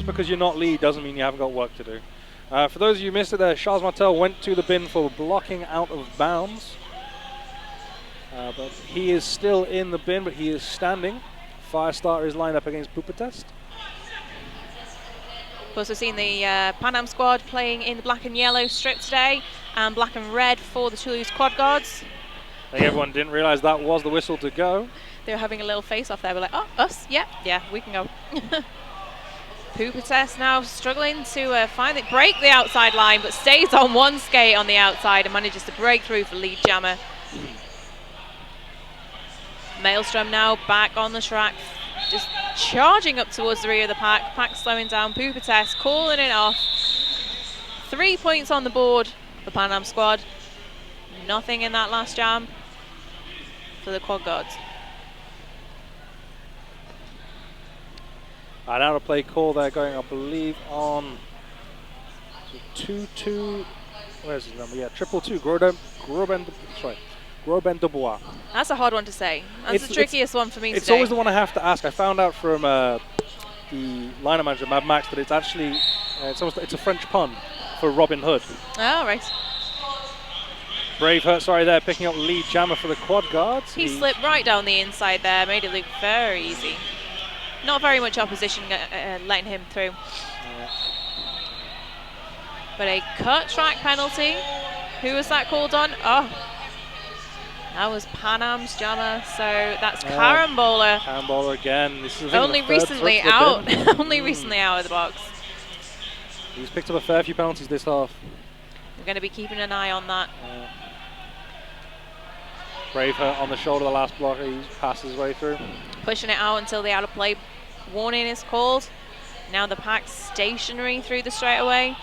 just because you're not lead doesn't mean you haven't got work to do. For those of you who missed it there, Charles Martel went to the bin for blocking out of bounds. But he is still in the bin, but he is standing. Firestarter is lined up against Pupatest. We've also seen the Panam squad playing in the black and yellow strip today, and black and red for the Toulouse quad guards. I think everyone didn't realise that was the whistle to go. They were having a little face-off there. We're like, oh, us? Yeah, we can go. Pupatest now struggling to break the outside line, but stays on one skate on the outside and manages to break through for lead jammer. Maelstrom now back on the track, just charging up towards the rear of the pack. Pack slowing down. Pupatest calling it off. 3 points on the board for Panam squad. Nothing in that last jam for the quad guards. An out of play call there going, I believe, on 2-2. Where's his number? Yeah, 2-2. Groben Dubois. That's a hard one to say. That's the trickiest one for me It's today. always the one I have to ask. I found out from the liner manager, Mad Max, that it's actually it's a French pun for Robin Hood. Oh, right. Braveheart, sorry, there, picking up lead jammer for the quad guards. He slipped right down the inside there, made it look very easy. Not very much opposition letting him through. Yeah. But a cut track penalty. Who was that called on? Oh, that was Panam's jammer. So that's Carambola. Carambola again. This is only recently out. Only recently out of the box. He's picked up a fair few penalties this half. We're going to be keeping an eye on that. Braveheart on the shoulder, the last block. He passes his way through. Pushing it out until the out of play warning is called. Now the pack stationary through the straightaway.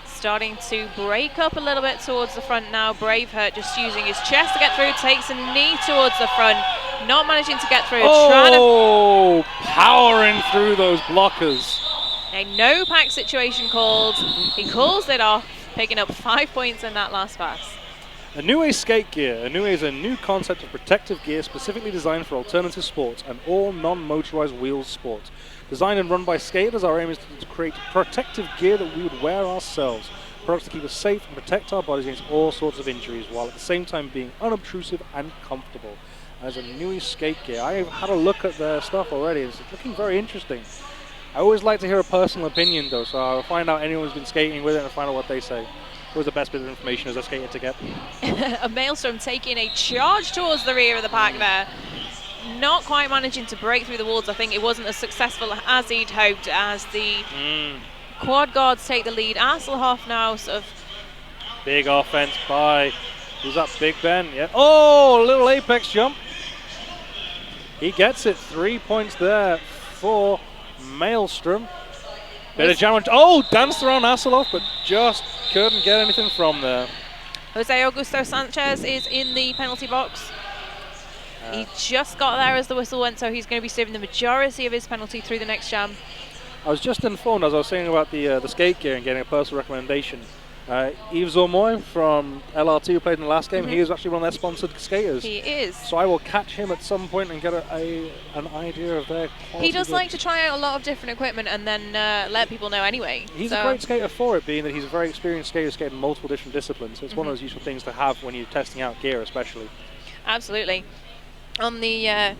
Starting to break up a little bit towards the front now. Braveheart just using his chest to get through. Takes a knee towards the front. Not managing to get through. Oh, powering through those blockers. A no pack situation called. He calls it off, picking up 5 points in that last pass. Anue skate gear. Anue is a new concept of protective gear specifically designed for alternative sports and all non-motorized wheels sports. Designed and run by skaters, our aim is to create protective gear that we would wear ourselves. Products to keep us safe and protect our bodies against all sorts of injuries, while at the same time being unobtrusive and comfortable. As a Anue skate gear, I've had a look at their stuff already. It's looking very interesting. I always like to hear a personal opinion though, so I'll find out anyone who's been skating with it and find out what they say. Always the best bit of information as a skater to get. A Maelstrom taking a charge towards the rear of the pack there. Not quite managing to break through the walls. I think it wasn't as successful as he'd hoped, as the quad guards take the lead. Asselhoff now sort of... Big offense by... Who's that? Big Ben? Yeah. Oh, a little apex jump. He gets it. 3 points there for Maelstrom. Bit of jam. Oh, danced around Asselhoff, but just couldn't get anything from there. Jose Augusto Sanchez is in the penalty box. He just got there as the whistle went, so he's going to be serving the majority of his penalty through the next jam. I was just informed, as I was saying about the skate gear and getting a personal recommendation. Yves Ormoy from LRT, who played in the last game, he is actually one of their sponsored skaters. He is. So I will catch him at some point and get an idea of their quality. He does like to try out a lot of different equipment and then let people know anyway. He's a great skater for it, being that he's a very experienced skater skating multiple different disciplines. So it's one of those useful things to have when you're testing out gear, especially. Absolutely. On the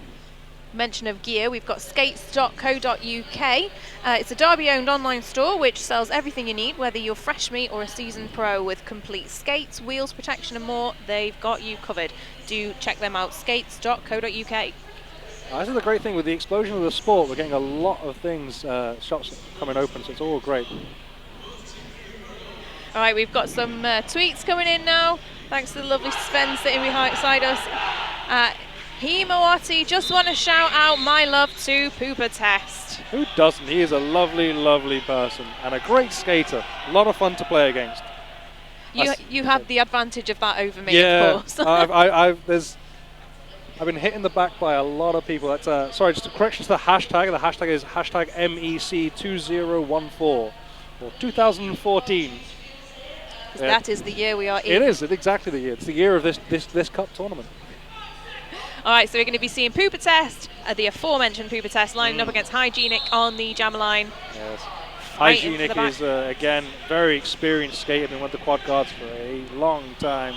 mention of gear, we've got skates.co.uk. It's a Derby-owned online store which sells everything you need, whether you're fresh meat or a seasoned pro, with complete skates, wheels, protection and more. They've got you covered. Do check them out, skates.co.uk. This is the great thing with the explosion of the sport. We're getting a lot of things, shops coming open, so it's all great. All right, we've got some tweets coming in now. Thanks to the lovely Sven sitting beside us. Himawati, just want to shout out my love to Pupatest. Who doesn't? He is a lovely, lovely person and a great skater. A lot of fun to play against. You have the advantage of that over me, yeah, of course. I've been hit in the back by a lot of people. That's sorry, just a correction to the hashtag. The hashtag is hashtag MEC2014 or 2014. That is the year we are in. It is. It's exactly the year. It's the year of this cup tournament. All right, so we're going to be seeing Pupatest, the aforementioned Pupatest, lining up against Hygienic on the jammer line. Yes. right into the Hygienic back. is, again, very experienced skater, been with the quad guards for a long time.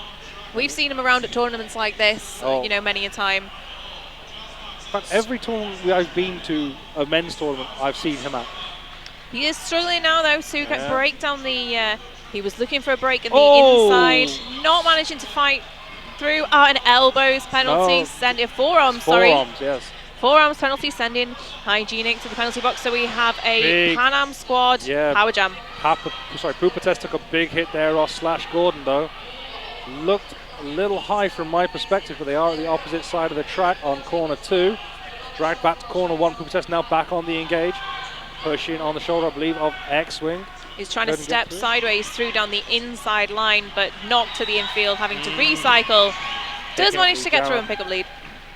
We've seen him around at tournaments like this, Oh. you know, many a time. In fact, every tournament I've been to, a men's tournament, I've seen him at. He is struggling now, though. Suka Yeah. break down the... he was looking for a break in the Oh! inside. Not managing to fight through. An elbows penalty. No. Send it. Forearms, sorry. Forearms, yes. Forearms penalty, sending Hygienic to the penalty box. So we have a Big. Panam squad power jam. Pupates took a big hit there off /Gordon, though. Looked a little high from my perspective, but they are at the opposite side of the track on corner 2. Dragged back to corner 1. Pupates now back on the engage. Pushing on the shoulder, I believe, of X-Wing. He's trying to step sideways through down the inside line, but knocked to the infield, having to recycle. Does manage to get through and pick up lead.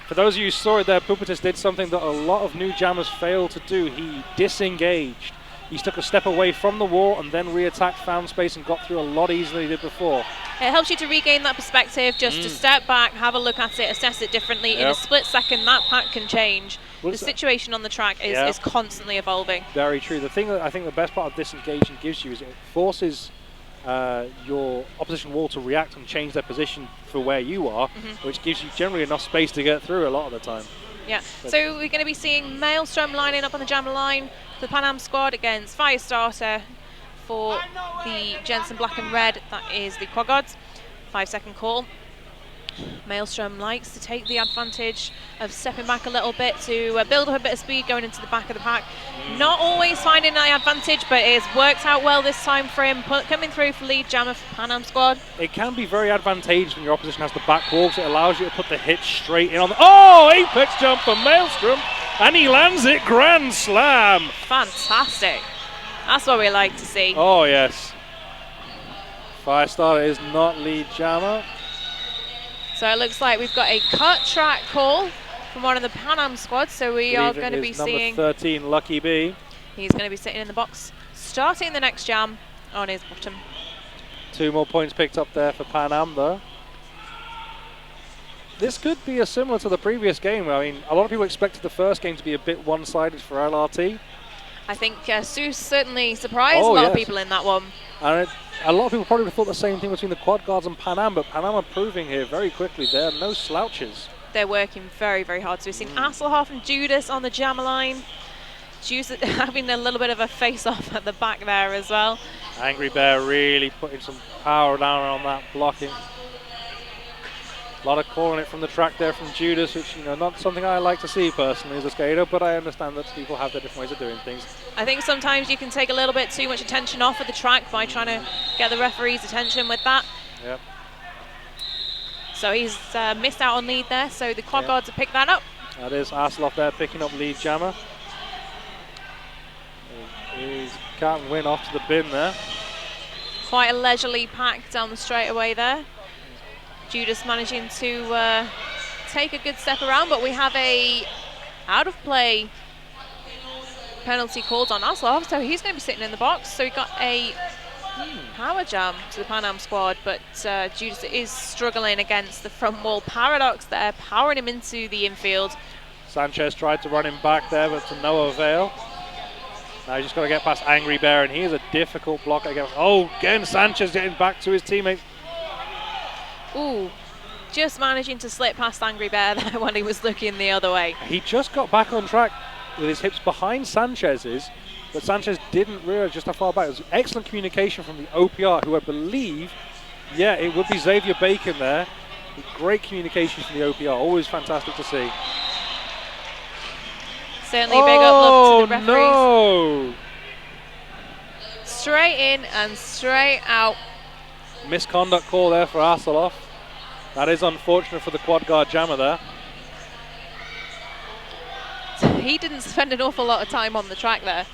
For those of you who saw it there, Pupates did something that a lot of new jammers fail to do. He disengaged. He took a step away from the wall and then re-attacked, found space, and got through a lot easier than he did before. It helps you to regain that perspective, just to step back, have a look at it, assess it differently. In a split second, that pack can change. The situation on the track is constantly evolving. Very true. The thing that I think the best part of disengaging gives you is it forces your opposition wall to react and change their position for where you are, which gives you generally enough space to get through a lot of the time. Yeah, so we're going to be seeing Maelstrom lining up on the jammer line for the Panam squad against Firestarter for the Jensen Black and Red. That is the quad guards. 5-second call. Maelstrom likes to take the advantage of stepping back a little bit to build up a bit of speed going into the back of the pack. Not always finding that advantage, but it has worked out well this time for him, coming through for lead jammer for Panam squad. It can be very advantageous when your opposition has the back wall, because it allows you to put the hit straight in on the... Oh, apex jump for Maelstrom, and he lands it, grand slam. Fantastic. That's what we like to see. Oh, yes. Firestarter is not lead jammer. So it looks like we've got a cut track call from one of the Panam squads. So we are going to be seeing number 13, Lucky B. He's going to be sitting in the box, starting the next jam on his bottom. 2 more points picked up there for Panam, though. This could be similar to the previous game. I mean, a lot of people expected the first game to be a bit one-sided for LRT. I think Seuss certainly surprised a lot of people in that one. And a lot of people probably would have thought the same thing between the quad guards and Panam, but Panam are proving here very quickly they're no slouches. They're working very, very hard. So we've seen Asselhoff and Judas on the jammer line. Judas having a little bit of a face-off at the back there as well. Angry Bear really putting some power down on that blocking. A lot of calling it from the track there from Judas, which, you know, not something I like to see personally as a skater, but I understand that people have their different ways of doing things. I think sometimes you can take a little bit too much attention off of the track by trying to get the referee's attention with that. Yep. So he's missed out on lead there, so the quad guards have picked that up. That is Asloff there picking up lead jammer. He's can't win off to the bin there. Quite a leisurely pack down the straightaway there. Judas managing to take a good step around, but we have a out of play penalty called on Asloff, so he's going to be sitting in the box. So we got a power jam to the Panam squad, but Judas is struggling against the front wall paradox there, powering him into the infield. Sanchez tried to run him back there, but to no avail. Now he's just got to get past Angry Bear, and he is a difficult blocker against. Oh, again, Sanchez getting back to his teammate. Ooh, just managing to slip past Angry Bear there when he was looking the other way. He just got back on track with his hips behind Sanchez's, but Sanchez didn't realize just how far back. It was excellent communication from the OPR, who I believe, it would be Xavier Bacon there. Great communication from the OPR, always fantastic to see. Certainly big up love to the referees. No! Straight in and straight out. Misconduct call there for Asseloff. That is unfortunate for the quad guard jammer there. He didn't spend an awful lot of time on the track there.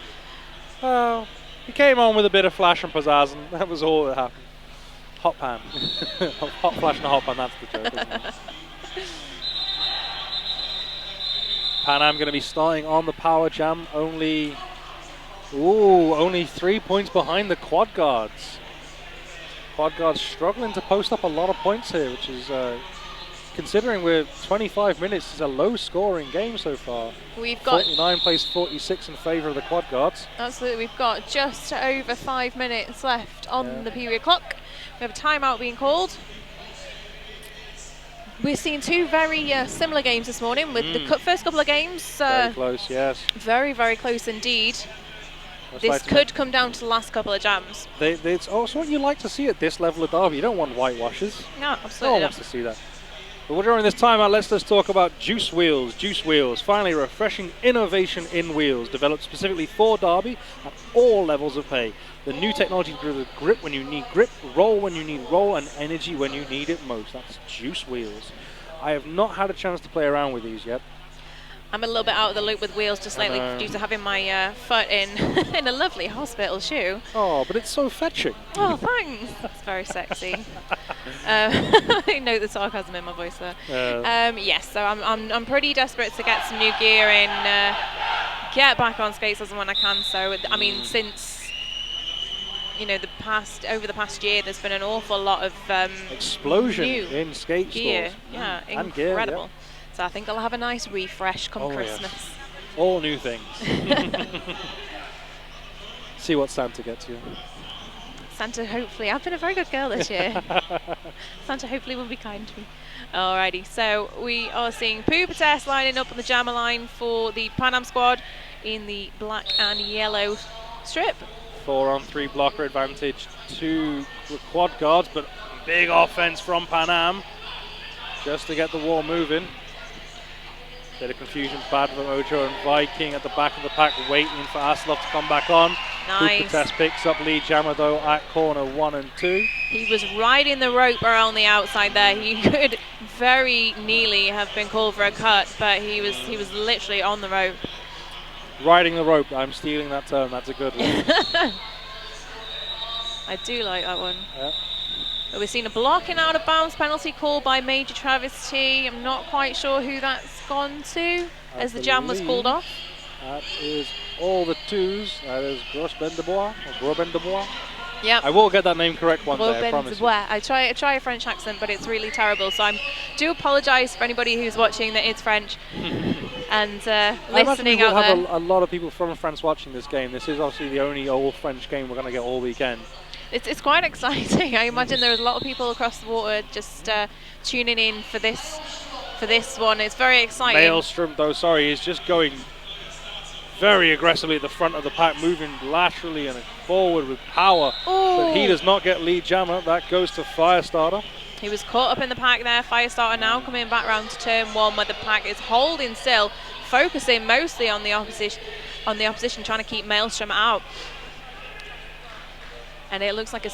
Well, he came on with a bit of flash and pizzazz, and that was all that happened. Hot pan. Hot flash and a hot pan, that's the joke, isn't it? Panam going to be starting on the power jam, only 3 points behind the quad guards. Quad guards struggling to post up a lot of points here, which is considering we're 25 minutes, it's a low-scoring game so far. We've got 49 plays 46 in favour of the quad guards. Absolutely, we've got just over 5 minutes left on the period clock. We have a timeout being called. We're seeing two very similar games this morning with the first couple of games. Very close, yes. Very, very close indeed. This could come down to the last couple of jams. It's also what you like to see at this level of derby. You don't want whitewashes. No, absolutely No one wants to see that. But during this timeout, let's just talk about Juice Wheels. Juice Wheels, finally refreshing innovation in wheels, developed specifically for derby at all levels of pay. The new technology to grip when you need grip, roll when you need roll, and energy when you need it most. That's Juice Wheels. I have not had a chance to play around with these yet. I'm a little bit out of the loop with wheels just lately due to having my foot in in a lovely hospital shoe. Oh, but it's so fetching. Oh, thanks. That's very sexy. I know the sarcasm in my voice there. Yes, so I'm pretty desperate to get some new gear in, get back on skates as and when I can. So I mean, since over the past year, there's been an awful lot of explosion new in skate gear. stores. Yeah, and incredible. Gear, So I think I'll have a nice refresh come Christmas. Yes. All new things. See what Santa gets you. Santa, hopefully. I've been a very good girl this year. Santa hopefully will be kind to me. Alrighty, so we are seeing Pooper Test lining up on the jammer line for the Panam squad in the black and yellow strip. 4-on-3 blocker advantage to the quad guards, but big offense from Panam just to get the wall moving. Bit of confusion, bad for Ojo and Viking at the back of the pack, waiting for Aslov to come back on. Nice. Test picks up lead jammer though at corner 1 and 2. He was riding the rope around the outside there. He could very nearly have been called for a cut, but he was literally on the rope. Riding the rope, I'm stealing that term, that's a good one. I do like that one. Yeah. But we've seen a blocking out of bounds penalty called by Major Travis T. I'm not quite sure who that's gone to as the jam was called off. That is all the twos. That is Grosbendebois or Grobendebois. Yeah. I will get that name correct one day, I promise you. I try a French accent, but it's really terrible. So I do apologise for anybody who's watching that it's French and listening out there. We will have a lot of people from France watching this game. This is obviously the only all French game we're going to get all weekend. It's quite exciting. I imagine there's a lot of people across the water just tuning in for this one. It's very exciting. Maelstrom, though, is just going very aggressively at the front of the pack, moving laterally and forward with power. Ooh. But he does not get lead jammer. That goes to Firestarter. He was caught up in the pack there. Firestarter now coming back round to turn 1 where the pack is holding still, focusing mostly on the opposition, trying to keep Maelstrom out. And it looks like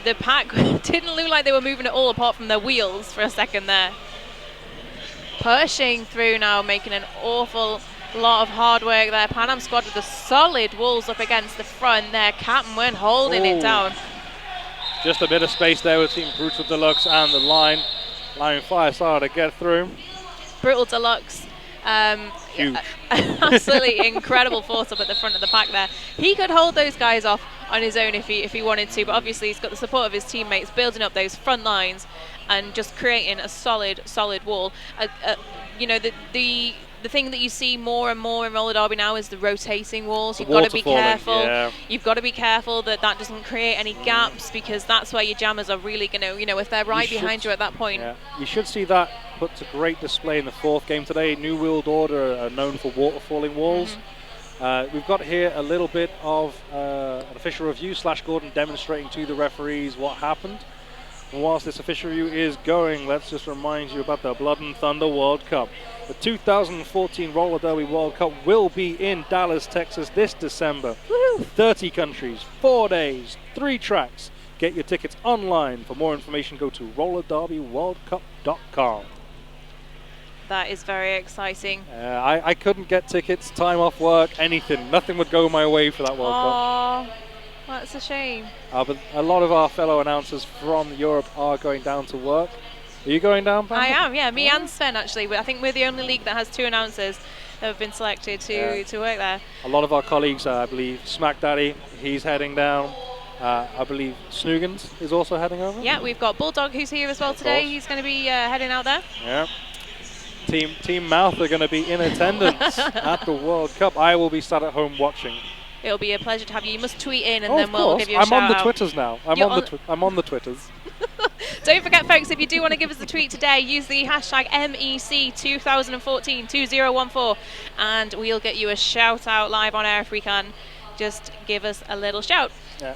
the pack didn't look like they were moving at all apart from their wheels for a second there. Pushing through now, making an awful lot of hard work there. Panam squad with the solid walls up against the front there. Captain Wern holding it down. Just a bit of space there with Team Brutal Deluxe and the line. Allowing Firestarter to get through. Brutal Deluxe. Huge. Absolutely incredible force up at the front of the pack there. He could hold those guys off on his own if he wanted to, but obviously he's got the support of his teammates building up those front lines and just creating a solid wall. The thing that you see more and more in roller derby now is the rotating walls. You've got to be careful. Yeah. You've got to be careful that doesn't create any gaps, because that's where your jammers are really going to, if they're right behind you at that point. Yeah. You should see that put to great display in the 4th game today. New World Order are known for waterfalling walls. We've got here a little bit of an official review. Slash Gordon demonstrating to the referees what happened. And whilst this official review is going, let's just remind you about the Blood and Thunder World Cup. The 2014 Roller Derby World Cup will be in Dallas, Texas this December. Woo! 30 countries, 4 days, 3 tracks. Get your tickets online. For more information, go to rollerderbyworldcup.com. That is very exciting. I couldn't get tickets, time off work, anything. Nothing would go my way for that World Cup. That's a shame. But a lot of our fellow announcers from Europe are going down to work. Are you going down, Pam? I am, yeah. Me and Sven, actually. I think we're the only league that has 2 announcers that have been selected to work there. A lot of our colleagues, I believe, Smack Daddy, he's heading down. I believe Snoogans is also heading over. Yeah, we've got Bulldog who's here as well today. He's going to be heading out there. Yeah. Team Mouth are going to be in attendance at the World Cup. I will be sat at home watching. It'll be a pleasure to have you. You must tweet in and then we'll give you a shout out. I'm on the out. Twitters now. I'm on the Twitters. Don't forget, folks, if you do want to give us a tweet today, use the hashtag MEC2014 and we'll get you a shout out live on air if we can. Just give us a little shout. Yeah.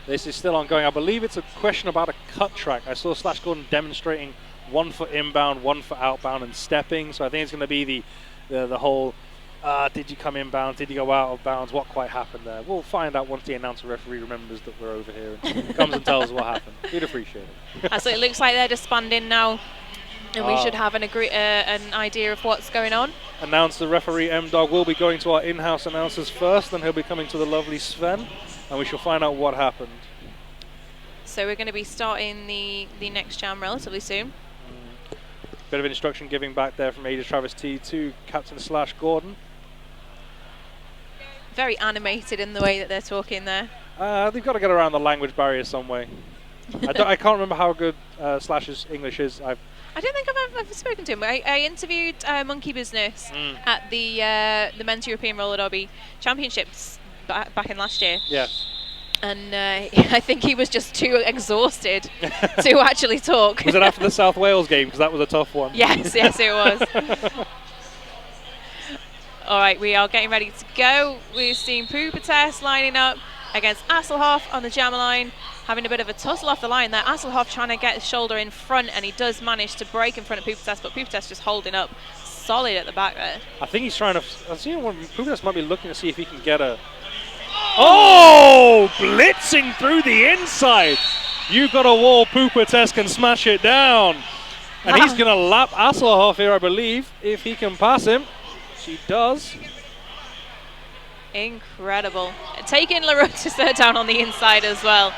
This is still ongoing. I believe it's a question about a cut track. I saw Slash Gordon demonstrating 1 foot inbound, 1 foot outbound, and stepping. So I think it's going to be the whole, did you come inbound, did you go out of bounds, what quite happened there? We'll find out once the announcer referee remembers that we're over here and comes and tells us what happened. We'd appreciate it. So it looks like they're disbanding now, and we should have an idea of what's going on. Announcer referee M-Dog will be going to our in-house announcers first, then he'll be coming to the lovely Sven, and we shall find out what happened. So we're going to be starting the next jam relatively soon. Bit of instruction giving back there from Ada Travis T to Captain Slash Gordon. Very animated in the way that they're talking there. They've got to get around the language barrier some way. I can't remember how good Slash's English is. I don't think I've ever spoken to him. I interviewed Monkey Business at the Men's European Roller Derby Championships back in last year. Yes. And I think he was just too exhausted to actually talk. Was it after the South Wales game? Because that was a tough one. Yes, it was. All right, we are getting ready to go. We've seen Pupates lining up against Asselhoff on the jam line, having a bit of a tussle off the line there. Asselhoff trying to get his shoulder in front, and he does manage to break in front of Pupates, but Pupates just holding up solid at the back there. I think he's trying to... I see Pupates might be looking to see if he can get a... Oh! Blitzing through the inside. You've got a wall, Pupates can smash it down. And he's going to lap Asselhoff here, I believe, if he can pass him. She does. Incredible. Taking LaRosa down on the inside as well.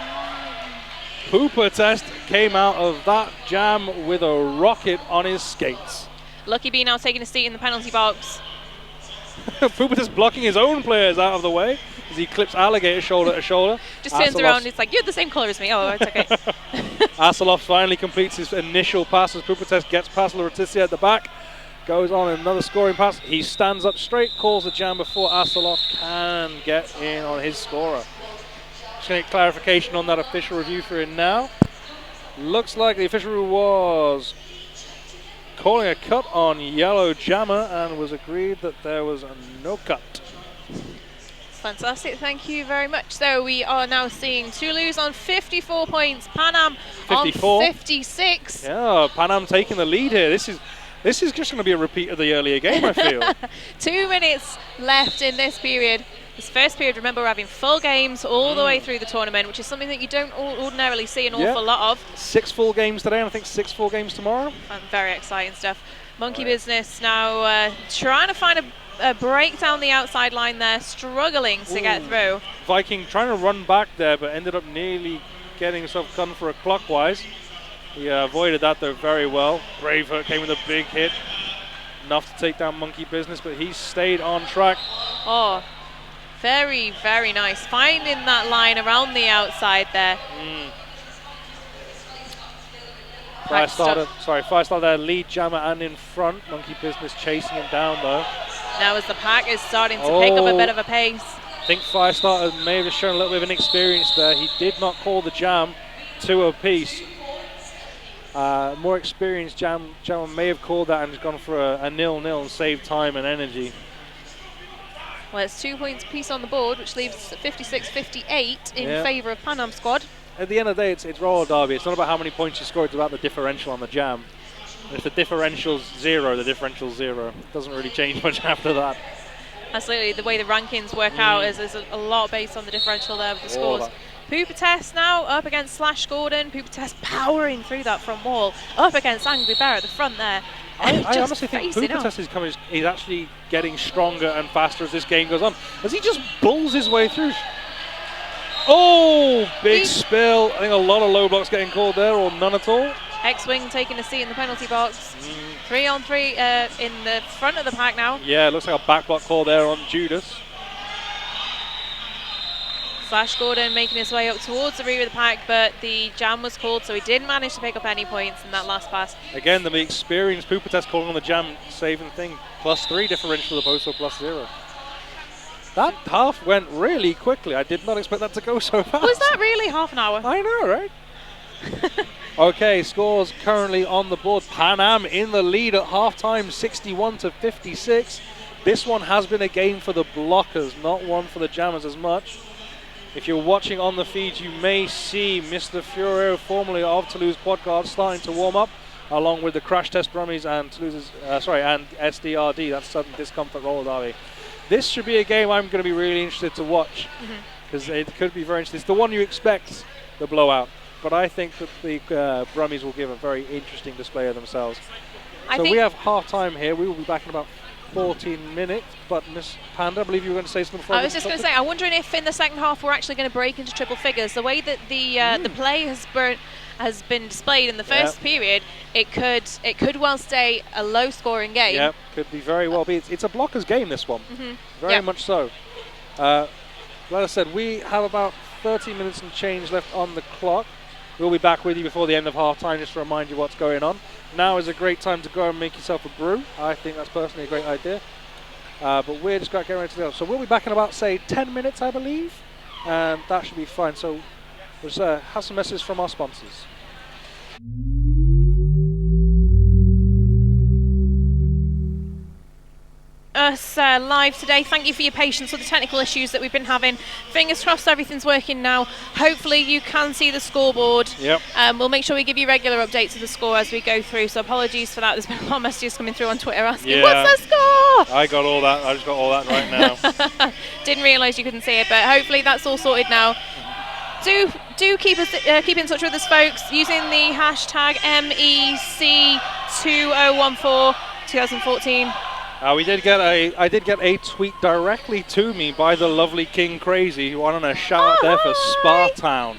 Pupates came out of that jam with a rocket on his skates. Lucky B now taking a seat in the penalty box. Pupates blocking his own players out of the way as he clips Alligator shoulder to shoulder. Just turns around, it's like, you're the same colour as me. Oh, it's okay. Asselhoff finally completes his initial pass as Pupates gets past Laetitia at the back. Goes on another scoring pass. He stands up straight, calls the jam before Asselhoff can get in on his scorer. Just going to get clarification on that official review for him now. Looks like the official review was calling a cut on yellow jammer and was agreed that there was no cut. Fantastic, thank you very much. So we are now seeing Toulouse on 54 points, Panam 54. on 56. Yeah, Panam taking the lead here. This is just going to be a repeat of the earlier game, I feel. 2 minutes left in this period. This first period, remember, we're having full games all the way through the tournament, which is something that you don't ordinarily see an awful lot of. 6 full games today, and I think 6 full games tomorrow. And very exciting stuff. Monkey Business now trying to find a break down the outside line there, struggling to get through. Viking trying to run back there, but ended up nearly getting himself done for a clockwise. He avoided that though very well. Braveheart came with a big hit, enough to take down Monkey Business, but he stayed on track. Oh, very, very nice. Finding that line around the outside there. Firestarter there, lead jammer and in front. Monkey Business chasing him down though. Now as the pack is starting to pick up a bit of a pace. I think Firestarter may have just shown a little bit of inexperience there. He did not call the jam 2 apiece. More experienced jammer may have called that and just gone for a 0-0 and saved time and energy. Well, it's 2 points apiece on the board, which leaves 56-58 in favour of Panam squad. At the end of the day, it's roller derby. It's not about how many points you score, it's about the differential on the jam. And if the differential's 0, the differential's 0. It doesn't really change much after that. Absolutely, the way the rankings work out is there's a lot based on the differential there with the scores. Pupates now up against Slash Gordon. Pupates powering through that front wall. Up against Angry Bear at the front there. I honestly think Pupates is actually getting stronger and faster as this game goes on. As he just bulls his way through. Oh, big spill. I think a lot of low blocks getting called there, or none at all. X-Wing taking a seat in the penalty box. 3-on-3 in the front of the pack now. Yeah, it looks like a back block call there on Judas. Slash Gordon making his way up towards the rear of the pack, but the jam was called, so he didn't manage to pick up any points in that last pass. Again, the experienced Pooper test calling on the jam, saving thing. +3 differential opposed to +0. That half went really quickly. I did not expect that to go so fast. Was that really half an hour? I know, right? Okay, scores currently on the board. Panam in the lead at halftime, 61-56. This one has been a game for the blockers, not one for the jammers as much. If you're watching on the feed, you may see Mr. Furio, formerly of Toulouse Quad Guard, starting to warm up, along with the crash test dummies and Toulouse's, and SDRD, that's Sudden Discomfort Roller Derby. This should be a game I'm going to be really interested to watch, because it could be very interesting. It's the one you expect, the blowout. But I think that the Brummies will give a very interesting display of themselves. So we have half-time here. We will be back in about 14 minutes. But Miss Panda, I believe you were going to say something before. I was just going to say, I'm wondering if in the second half we're actually going to break into triple figures. The way that the play has been displayed in the first period, it could well stay a low-scoring game. Yeah, could be very well be. It's a blockers game, this one. Very much so. Like I said, we have about 30 minutes and change left on the clock. We'll be back with you before the end of half-time just to remind you what's going on. Now is a great time to go and make yourself a brew. I think that's personally a great idea. But we're just getting ready to go. So we'll be back in about, say, 10 minutes, I believe. And that should be fine. So we'll just have some messages from our sponsors. Us live today. Thank you for your patience with the technical issues that we've been having. Fingers crossed everything's working now. Hopefully you can see the scoreboard. Yep. We'll make sure we give you regular updates of the score as we go through, so apologies for that. There's been a lot of messages coming through on Twitter asking, what's the score? I got all that. I just got all that right now. Didn't realise you couldn't see it, but hopefully that's all sorted now. Do keep in touch with us, folks, using the hashtag MEC2014 2014. I did get a tweet directly to me by the lovely King Crazy, who wanted a shout out there for Spartown.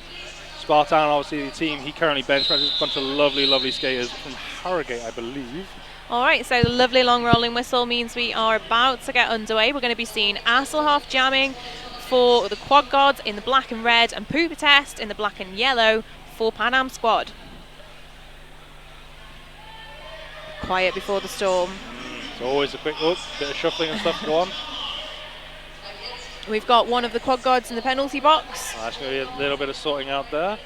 Spartown, obviously the team he currently benchpresses, a bunch of lovely skaters from Harrogate, I believe. All right, so the lovely long rolling whistle means we are about to get underway. We're going to be seeing Asselhoff jamming for the Quad Gods in the black and red, and Pooper Test in the black and yellow for Panam squad. Quiet before the storm. It's always a quick bit of shuffling and stuff to go on. We've got one of the Quad Gods in the penalty box. That's going to be a little bit of sorting out there.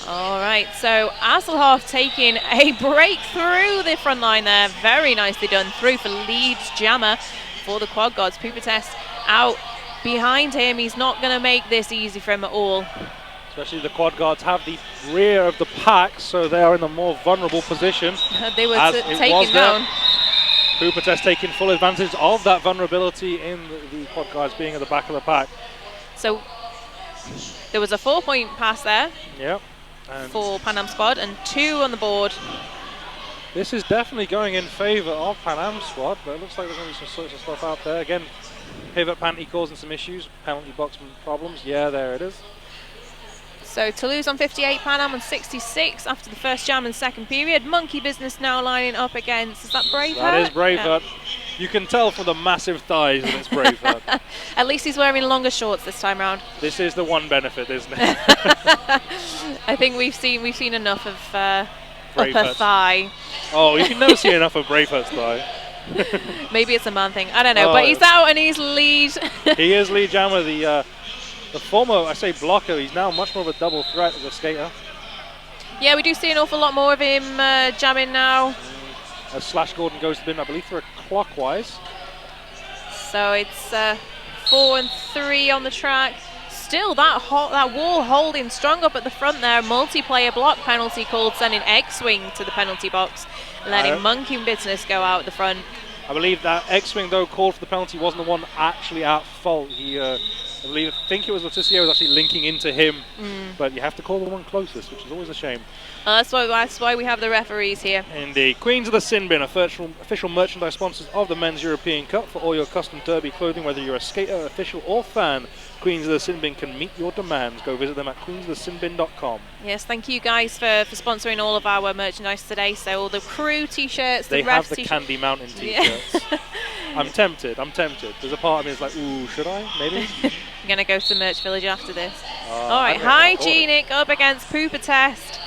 All right, so Asselhoff taking a break through the front line there. Very nicely done through for Leeds jammer for the Quad Gods. Pooper Test out behind him. He's not going to make this easy for him at all. Especially the Quad Guards have the rear of the pack, so they are in a more vulnerable position. They were taken down. Pooper Test taking full advantage of that vulnerability in the Quad Guards being at the back of the pack. So there was a 4-point pass there for Panam squad and 2 on the board. This is definitely going in favour of Panam squad, but it looks like there's going to be some sorts of stuff out there. Again, pivot panty causing some issues, penalty box problems. Yeah, there it is. So Toulouse on 58, Panam on 66 after the first jam and second period. Monkey Business now lining up against, is that Braveheart? That is Braveheart. Yeah. You can tell from the massive thighs that it's Braveheart. At least he's wearing longer shorts this time round. This is the one benefit, isn't it? I think we've seen enough of upper thigh. Oh, you can never see enough of Braveheart's thigh. Maybe it's a man thing, I don't know, but he's out and he's lead. He is lead jammer, the former, I say blocker, he's now much more of a double threat as a skater. Yeah, we do see an awful lot more of him jamming now. As Slash Gordon goes to bin, I believe, through a clockwise. So it's 4 and 3 on the track. Still that wall holding strong up at the front there. Multiplayer block penalty called, sending X-Wing to the penalty box, letting Monkey Business go out at the front. I believe that X-Wing, though, called for the penalty, wasn't the one actually at fault. He, I think it was Leticia was actually linking into him, but you have to call the one closest, which is always a shame. That's why we have the referees here. Indeed. Queens of the Sin Bin, official merchandise sponsors of the Men's European Cup for all your custom derby clothing, whether you're a skater, official or fan. Queens of the Sin Bin can meet your demands. Go visit them at queensofthesinbin.com. Yes, thank you guys for sponsoring all of our merchandise today. So all the crew t-shirts, they the have refs the Candy Mountain t-shirts. I'm tempted. There's a part of me that's like, ooh, should I? Maybe? I'm going to go to Merch Village after this. All right, Hygienic up against Pooper Test.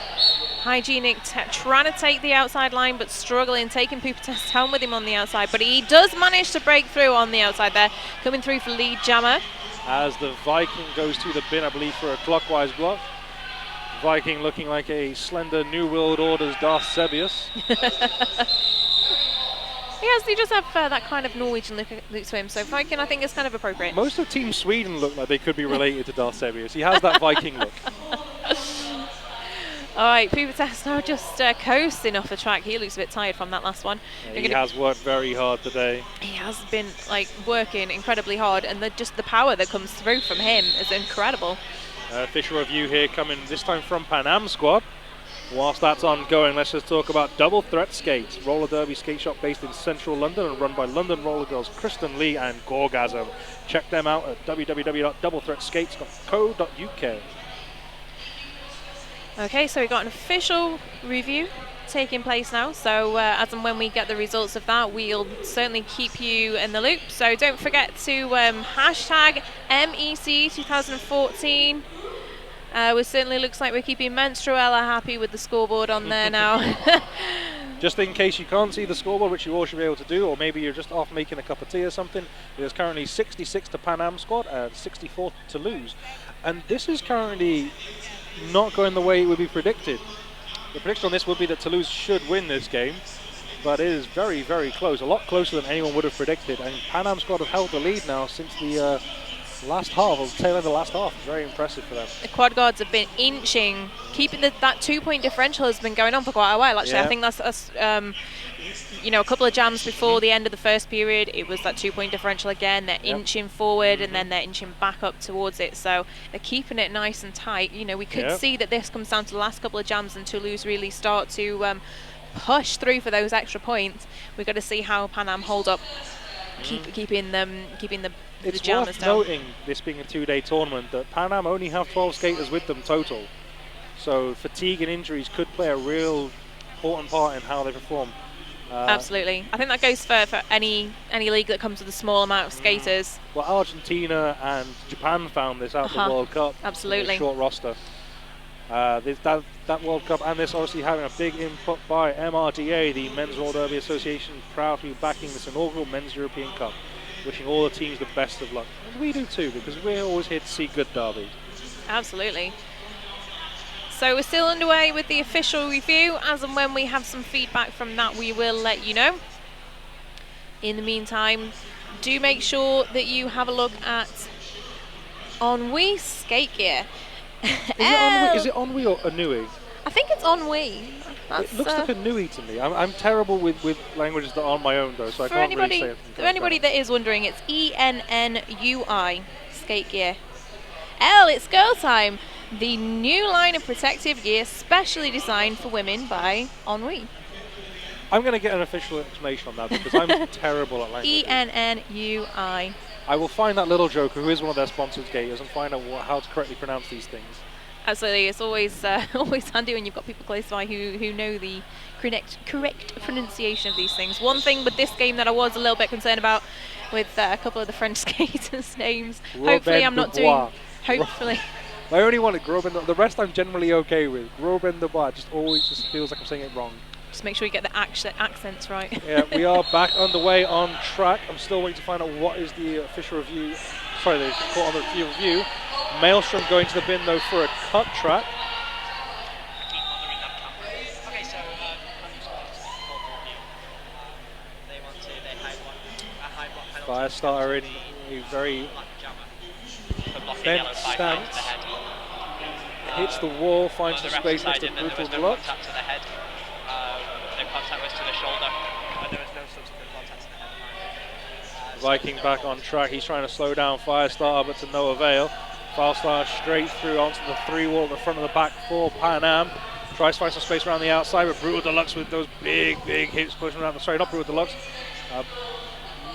Hygienic trying to take the outside line, but struggling, taking Pooper Test home with him on the outside. But he does manage to break through on the outside there, coming through for lead jammer. As the Viking goes to the bin, I believe, for a clockwise block. Viking looking like a slender New World Order's Darth Sebius. He does have that kind of Norwegian look to him, so Viking I think is kind of appropriate. Most of Team Sweden look like they could be related to Darth Sebius. He has that Viking look. All right, Pooper Test now just coasting off the track. He looks a bit tired from that last one. Yeah, he has worked very hard today. He has been working incredibly hard, and just the power that comes through from him is incredible. Official review here coming this time from Panam squad. Whilst that's ongoing, let's just talk about Double Threat Skates, roller derby skate shop based in central London and run by London roller girls Kristen Lee and Gorgasm. Check them out at www.doublethreatskates.co.uk. Okay, so we've got an official review taking place now, so as and when we get the results of that, we'll certainly keep you in the loop. So don't forget to hashtag MEC2014. It certainly looks like we're keeping Menstruella happy with the scoreboard on there now. Just in case you can't see the scoreboard, which you all should be able to do, or maybe you're just off making a cup of tea or something, there's currently 66 to Panam squad and 64 to Toulouse. And this is currently not going the way it would be predicted. The prediction on this would be that Toulouse should win this game, but it is very, very close, a lot closer than anyone would have predicted. And Panam squad have held the lead now since the last half, or the tail end of the last half. Very impressive for them. The quad guards have been inching, keeping that 2-point differential has been going on for quite a while. Actually, yeah. I think that's a couple of jams before the end of the first period. It was that 2-point differential again. They're inching forward, and then they're inching back up towards it. So they're keeping it nice and tight. We could see that this comes down to the last couple of jams, and Toulouse really start to push through for those extra points. We've got to see how Panam hold up, keeping the it's jammers worth down. noting, this being a 2-day tournament, that Panam only have 12 skaters with them total. So fatigue and injuries could play a real important part in how they perform. Absolutely. I think that goes for any league that comes with a small amount of skaters. Well, Argentina and Japan found this out the World Cup. Absolutely. In a short roster. That World Cup, and this obviously having a big input by MRDA, the Men's Roller Derby Association, proudly backing this inaugural Men's European Cup. Wishing all the teams the best of luck. And we do too, because we're always here to see good derbies. Absolutely. So we're still underway with the official review. As and when we have some feedback from that, we will let you know. In the meantime, do make sure that you have a look at Ennui skate gear. Is it Ennui or Anui? I think it's Ennui. It looks like a Nui to me. I'm terrible with languages that aren't my own, though, so I can't really say it. For anybody that is wondering, it's ENNUI skate gear. It's girl time. The new line of protective gear specially designed for women by Ennui. I'm going to get an official explanation on that because I'm terrible at language. ENNUI. I will find that little joker who is one of their sponsored skaters and find out how to correctly pronounce these things. Absolutely, it's always always handy when you've got people close by who know the correct pronunciation of these things. One thing with this game that I was a little bit concerned about with a couple of the French skaters' names. Hopefully I'm not doing... Hopefully. I only wanted Robin. The rest I'm generally okay with. Robin Dubois always feels like I'm saying it wrong. Just make sure you get the accents right. Yeah, we are back underway on track. I'm still waiting to find out what is the official review. Sorry, the report on the review. Maelstrom going to the bin though for a cut track. Firestarter in a very bent stance. Hits the wall, finds some space next to Brutal Deluxe. Viking back on track. He's trying to slow down Firestarter, but to no avail. Firestarter straight through onto the 3-wall at the front of the back for Panam. Tries to find some space around the outside, but Brutal Deluxe with those big hits pushing around. Sorry, not Brutal Deluxe.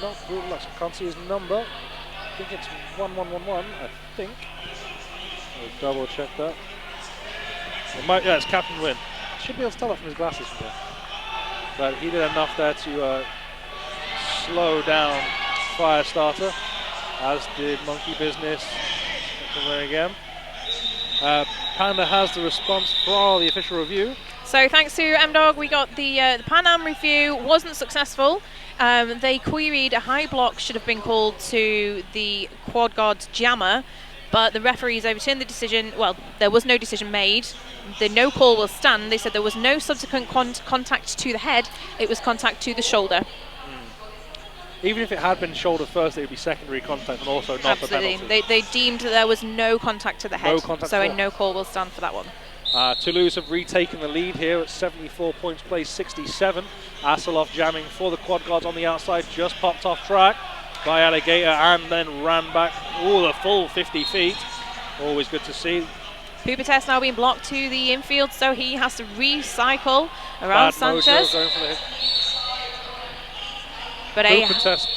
Not Brutal Deluxe. I can't see his number. I think it's 1111. I think. I'll double check that. Yeah, it's Captain Win. Should be able to tell that from his glasses from there. But he did enough there to slow down Firestarter, as did Monkey Business. There again. Panda has the response for the official review. So thanks to M-Dog, we got the Panam review, wasn't successful. They queried a high block should have been called to the Quad Guard's jammer, but the referees overturned the decision. Well, there was no decision made. The no call will stand. They said there was no subsequent contact to the head, it was contact to the shoulder. Even if it had been shoulder first, it would be secondary contact and also not a penalty. They deemed that there was no contact to the head, so a no call will stand for that one. Toulouse have retaken the lead here at 74 points, placed 67. Asilov jamming for the Quad Guards on the outside, just popped off track by Alligator and then ran back the full 50 feet. Always good to see. Pupertest now being blocked to the infield, so he has to recycle around Sanchez. But Pupertest,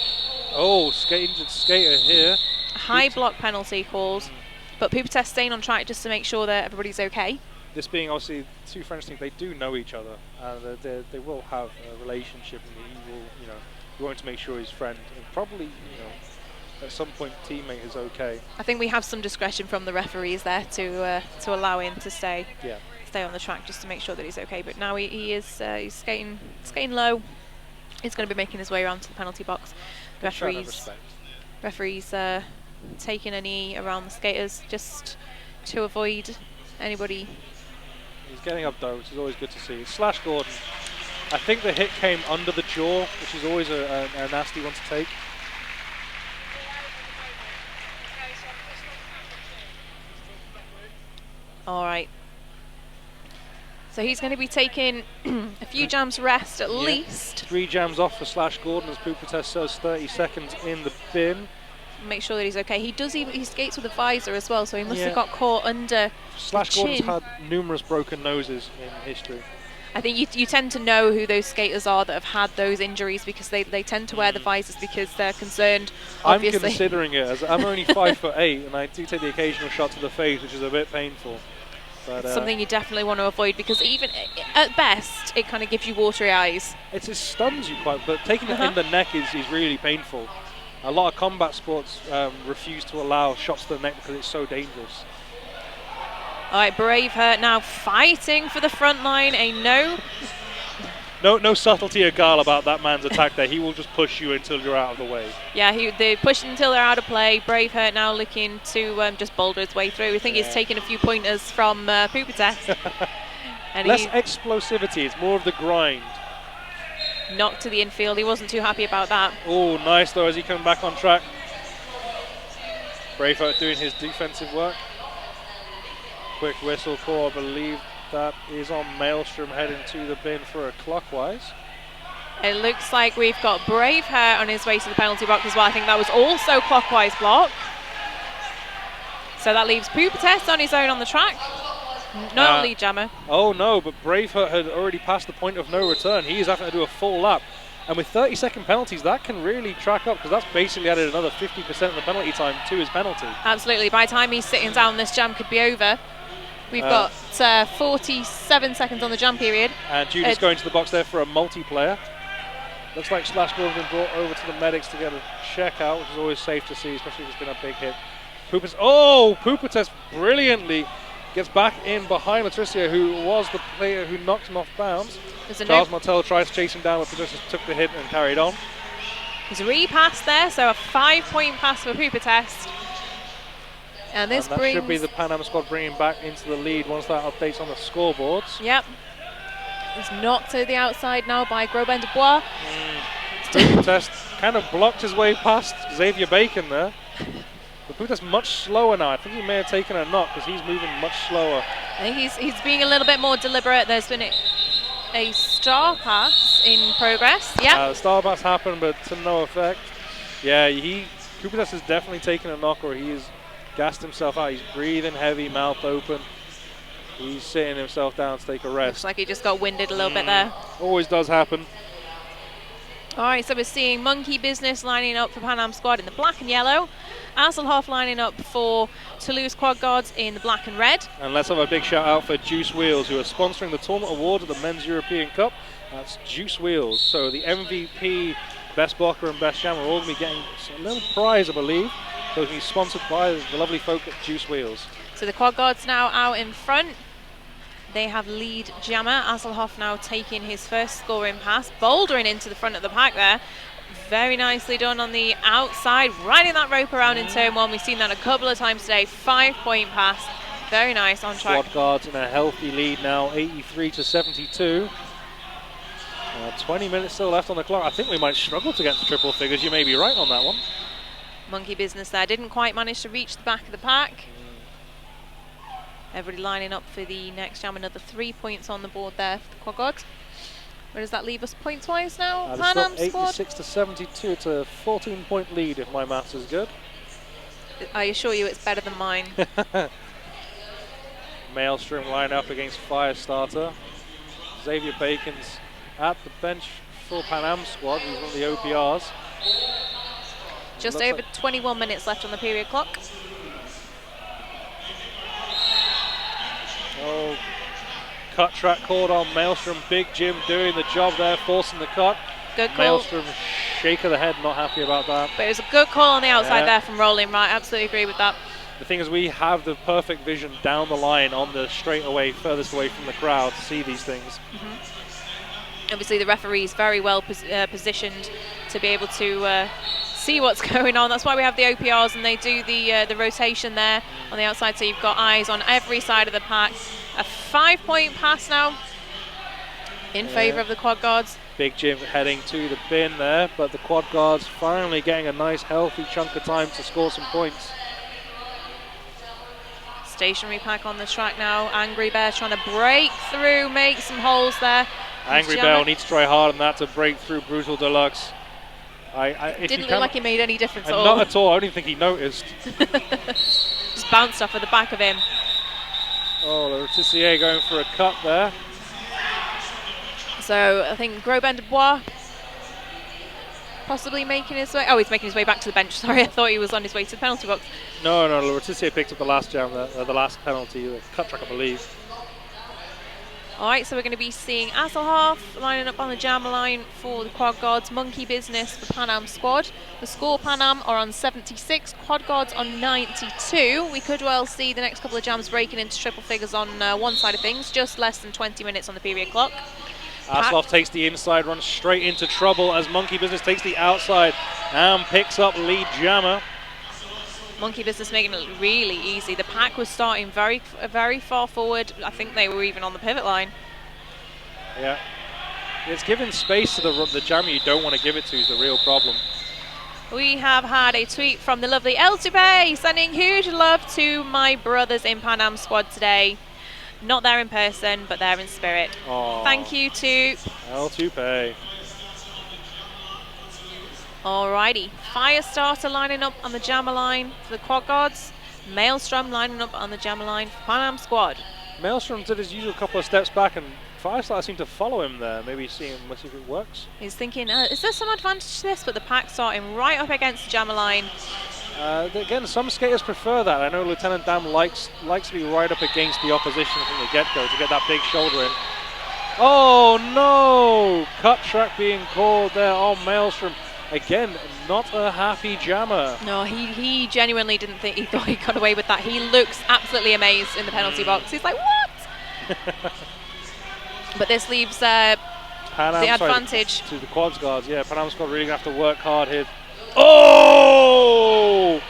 injured skater here. High block penalty called, but Pupertest staying on track just to make sure that everybody's okay. This being obviously two French teams, they do know each other, and they will have a relationship, and he will, you want to make sure he's friend, and probably, at some point teammate is okay. I think we have some discretion from the referees there to allow him to stay on the track just to make sure that he's okay. But now he is he's skating low. He's going to be making his way around to the penalty box. The referees taking a knee around the skaters just to avoid anybody. He's getting up though, which is always good to see. Slash Gordon. I think the hit came under the jaw, which is always a nasty one to take. All right. So he's going to be taking a few jams rest at least. 3 jams off for Slash Gordon as Pupertest says 30 seconds in the bin. Make sure that he's okay. He skates with a visor as well, so he must have got caught under Slash Gordon's had numerous broken noses in history. I think you tend to know who those skaters are that have had those injuries because they tend to wear the visors because they're concerned, obviously. I'm considering it, as I'm only 5'8", and I do take the occasional shot to the face, which is a bit painful. But, something you definitely want to avoid because even at best it kind of gives you watery eyes. It just stuns you quite, but taking it in the neck is really painful. A lot of combat sports refuse to allow shots to the neck because it's so dangerous. All right, Braveheart now fighting for the front line. No subtlety or guile about that man's attack there. He will just push you until you're out of the way. Yeah, they push until they're out of play. Braveheart now looking to just boulder his way through. I think he's taking a few pointers from Pupertest. And less explosivity, it's more of the grind. Knocked to the infield. He wasn't too happy about that. Oh, nice though as he comes back on track. Braveheart doing his defensive work. Quick whistle call, I believe that is on Maelstrom heading to the bin for a clockwise. It looks like we've got Braveheart on his way to the penalty box as well. I think that was also clockwise block. So that leaves Pupertest on his own on the track. No lead jammer. Oh no, but Braveheart had already passed the point of no return. He is having to do a full lap. And with 30-second penalties, that can really track up because that's basically added another 50% of the penalty time to his penalty. Absolutely. By the time he's sitting down, this jam could be over. We've got 47 seconds on the jam period. And Judy's going to the box there for a multiplayer. Looks like Slash Gordon's been brought over to the medics to get a check out, which is always safe to see, especially if it's been a big hit. Pupertest brilliantly gets back in behind Latricia, who was the player who knocked him off bounds. Charles Martel tries to chase him down, but Pupertest took the hit and carried on. There's a repass there, so a 5-point pass for Pupertest. And that should be the Panam squad bringing back into the lead once that updates on the scoreboards. Yep. It's knocked to the outside now by Grosben de Bois. Pupertest kind of blocked his way past Xavier Bacon there. But Pupertest much slower now. I think he may have taken a knock because he's moving much slower. I think he's being a little bit more deliberate. There's been a star pass in progress. Yeah. The star pass happened, but to no effect. Yeah, Pupertest has definitely taken a knock, or he's gassed himself out. He's breathing heavy, mouth open. He's sitting himself down to take a rest. Looks like he just got winded a little bit there. Always does happen. All right, so we're seeing Monkey Business lining up for Panam squad in the black and yellow. Asselhoff lining up for Toulouse Quad Guards in the black and red. And let's have a big shout out for Juice Wheels, who are sponsoring the tournament award at the Men's European Cup. That's Juice Wheels. So the MVP Best blocker and best jammer are all going to be getting a little prize, I believe. So it's going to be sponsored by the lovely folk at Juice Wheels. So the quad guards now out in front. They have lead jammer. Asselhoff now taking his first scoring pass, bouldering into the front of the pack there. Very nicely done on the outside, riding that rope around in turn one. We've seen that a couple of times today. 5-point pass. Very nice on track. Quad guards in a healthy lead now, 83-72. 20 minutes still left on the clock. I think we might struggle to get to triple figures. You may be right on that one. Monkey business there. Didn't quite manage to reach the back of the pack. Everybody lining up for the next jam. Another 3 points on the board there for the quad guards. Where does that leave us points-wise now? Panam squad. 86-72. It's a 14-point lead if my maths is good. I assure you it's better than mine. Maelstrom line up against Firestarter. Xavier Bacon's at the bench for Panam squad. He's one of the OPRs. Just over 21 minutes left on the period clock. Oh, cut track called on Maelstrom. Big Jim doing the job there, forcing the cut. Good call. Maelstrom, shake of the head, not happy about that. But it was a good call on the outside there from Rolling, right? Absolutely agree with that. The thing is, we have the perfect vision down the line on the straightaway, furthest away from the crowd to see these things. Obviously, the referee is very well positioned to be able to see what's going on. That's why we have the OPRs, and they do the rotation there on the outside, so you've got eyes on every side of the pack. A 5-point pass now in favour of the quad guards. Big Jim heading to the bin there, but the quad guards finally getting a nice healthy chunk of time to score some points. Stationary pack on the track now. Angry Bear trying to break through, make some holes there. Angry Bear will need to try hard on that to break through Brutal Deluxe. Didn't look like it made any difference at all. Not at all. I don't even think he noticed. Just bounced off at the back of him. Oh, Letizier going for a cut there. So I think Grosben de Bois possibly making his way. Oh, he's making his way back to the bench. Sorry, I thought he was on his way to the penalty box. No, Letizier picked up the last jam, the last penalty, the cut track, I believe. All right, so we're going to be seeing Asselhoff lining up on the jam line for the quad guards. Monkey business for Panam squad. The score Panam are on 76, quad guards on 92. We could well see the next couple of jams breaking into triple figures on one side of things. Just less than 20 minutes on the period clock. Asselhoff takes the inside, runs straight into trouble as Monkey business takes the outside and picks up lead jammer. Monkey business making it really easy. The pack was starting very far forward. I think they were even on the pivot line. Yeah. It's giving space to the jammer you don't want to give it to is the real problem. We have had a tweet from the lovely El Tupe sending huge love to my brothers in Panam squad today. Not there in person, but there in spirit. Aww. Thank you to El Tupe. Alrighty, Firestarter lining up on the jammer line for the quad guards. Maelstrom lining up on the jammer line for Panam squad. Maelstrom did his usual couple of steps back, and Firestarter seemed to follow him there. Maybe see if it works. He's thinking, is there some advantage to this? But the pack starting right up against the jammer line. Again, some skaters prefer that. I know Lieutenant Dam likes to be right up against the opposition from the get-go to get that big shoulder in. Oh no! Cut track being called there on Maelstrom. Again, not a happy jammer. No, he genuinely didn't think, he thought he got away with that. He looks absolutely amazed in the penalty box. He's like, what? But this leaves the advantage to the quads guards. Yeah, Panam squad really going to have to work hard here. Oh!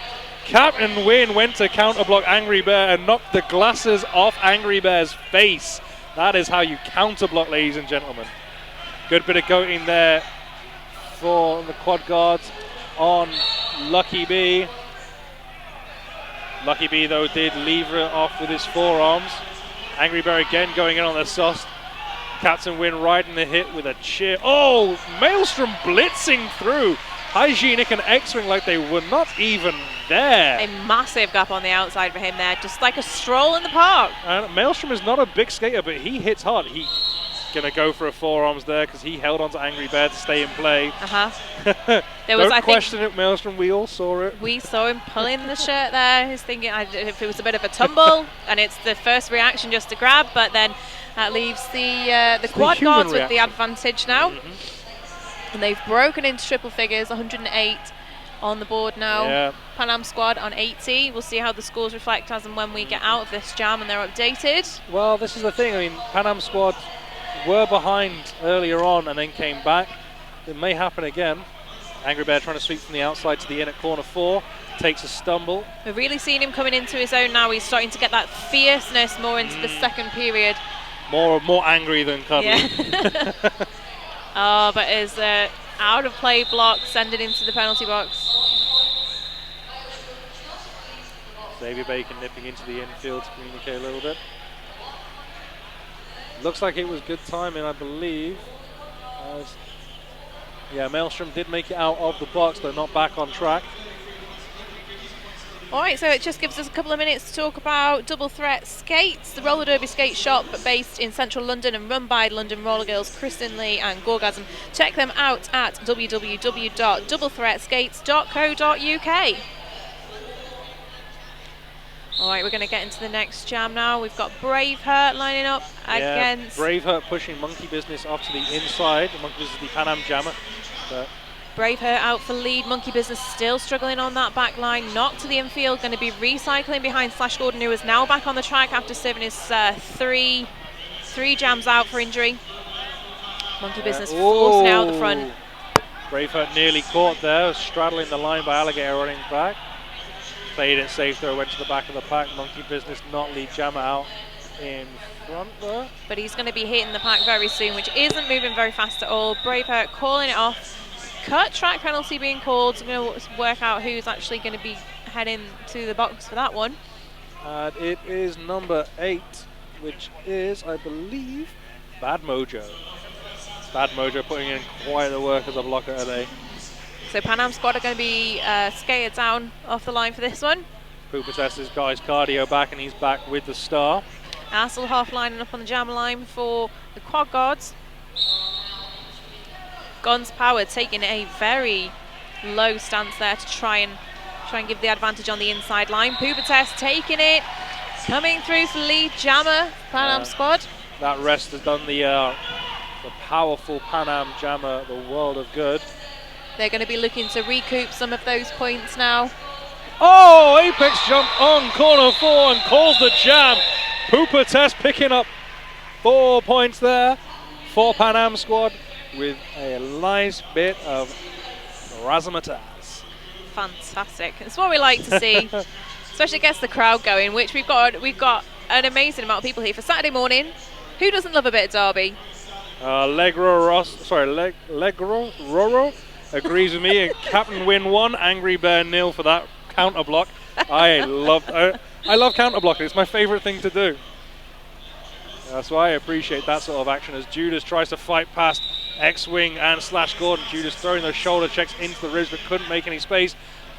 Captain Win went to counterblock Angry Bear and knocked the glasses off Angry Bear's face. That is how you counterblock, ladies and gentlemen. Good bit of goating there for the quad guards on Lucky B. Lucky B, though, did lever it off with his forearms. Angry Bear again going in on the sauce. Captain Win riding the hit with a cheer. Oh, Maelstrom blitzing through. Hygienic and X-Wing like they were not even there. A massive gap on the outside for him there, just like a stroll in the park. And Maelstrom is not a big skater, but he hits hard. He's going to go for a forearms there because he held on to Angry Bear to stay in play. Don't question it, Maelstrom. We all saw it. We saw him pulling the shirt there. He's thinking if it was a bit of a tumble, and it's the first reaction just to grab, but then that leaves the quad guards with the advantage now. And they've broken into triple figures, 108 on the board now. Yeah. Panam squad on 80. We'll see how the scores reflect as and when we get out of this jam and they're updated. Well, this is the thing. I mean, Panam squad were behind earlier on and then came back. It may happen again. Angry Bear trying to sweep from the outside to the in at corner 4. Takes a stumble. We're really seeing him coming into his own now. He's starting to get that fierceness more into the second period. More angry than cuddly. Yeah. Oh, but his out of play block sending into the penalty box. Xavier Bacon nipping into the infield to communicate a little bit. Looks like it was good timing, I believe. Yeah, Maelstrom did make it out of the box, though not back on track. All right, so it just gives us a couple of minutes to talk about Double Threat Skates, the roller derby skate shop based in central London and run by London roller girls Kristen Lee and Gorgasm. Check them out at www.doublethreatskates.co.uk. All right, we're going to get into the next jam now. We've got Braveheart lining up against... Braveheart pushing Monkey Business off to the inside. Monkey Business is the Panam jammer. But Braveheart out for lead. Monkey Business still struggling on that back line. Knocked to the infield. Going to be recycling behind Slash Gordon, who is now back on the track after serving his three jams out for injury. Monkey Business forcing out the front. Braveheart nearly caught there, straddling the line by Alligator running back. Played it safe though, went to the back of the pack. Monkey Business not lead jammer out in front there. But he's going to be hitting the pack very soon, which isn't moving very fast at all. Braveheart calling it off. Cut track penalty being called. So I'm going to work out who's actually going to be heading to the box for that one. And it is number 8, which is, I believe, Bad Mojo. Bad Mojo putting in quite the work as a blocker today. So Panam squad are going to be skated down off the line for this one. Pooper has got his cardio back and he's back with the star. Hasselhoff lining up on the jam line for the quad guards. Guns Power taking a very low stance there to try and give the advantage on the inside line. Pooper taking it, coming through for lead jammer, Panam squad. That rest has done the powerful Panam jammer the world of good. They're going to be looking to recoup some of those points now. Oh, apex jump on corner 4 and calls the jam. Pooper Test picking up 4 points there for Panam squad with a nice bit of razzmatazz. Fantastic. It's what we like to see, especially gets the crowd going, which we've got an amazing amount of people here for Saturday morning. Who doesn't love a bit of derby? Legro Roro agrees with me, and Captain Win 1, Angry Bear 0 for that counter block. I love counter blocking. It's my favorite thing to do. So I appreciate that sort of action as Judas tries to fight past X-Wing and Slash Gordon. Judas throwing those shoulder checks into the ribs but couldn't make any space.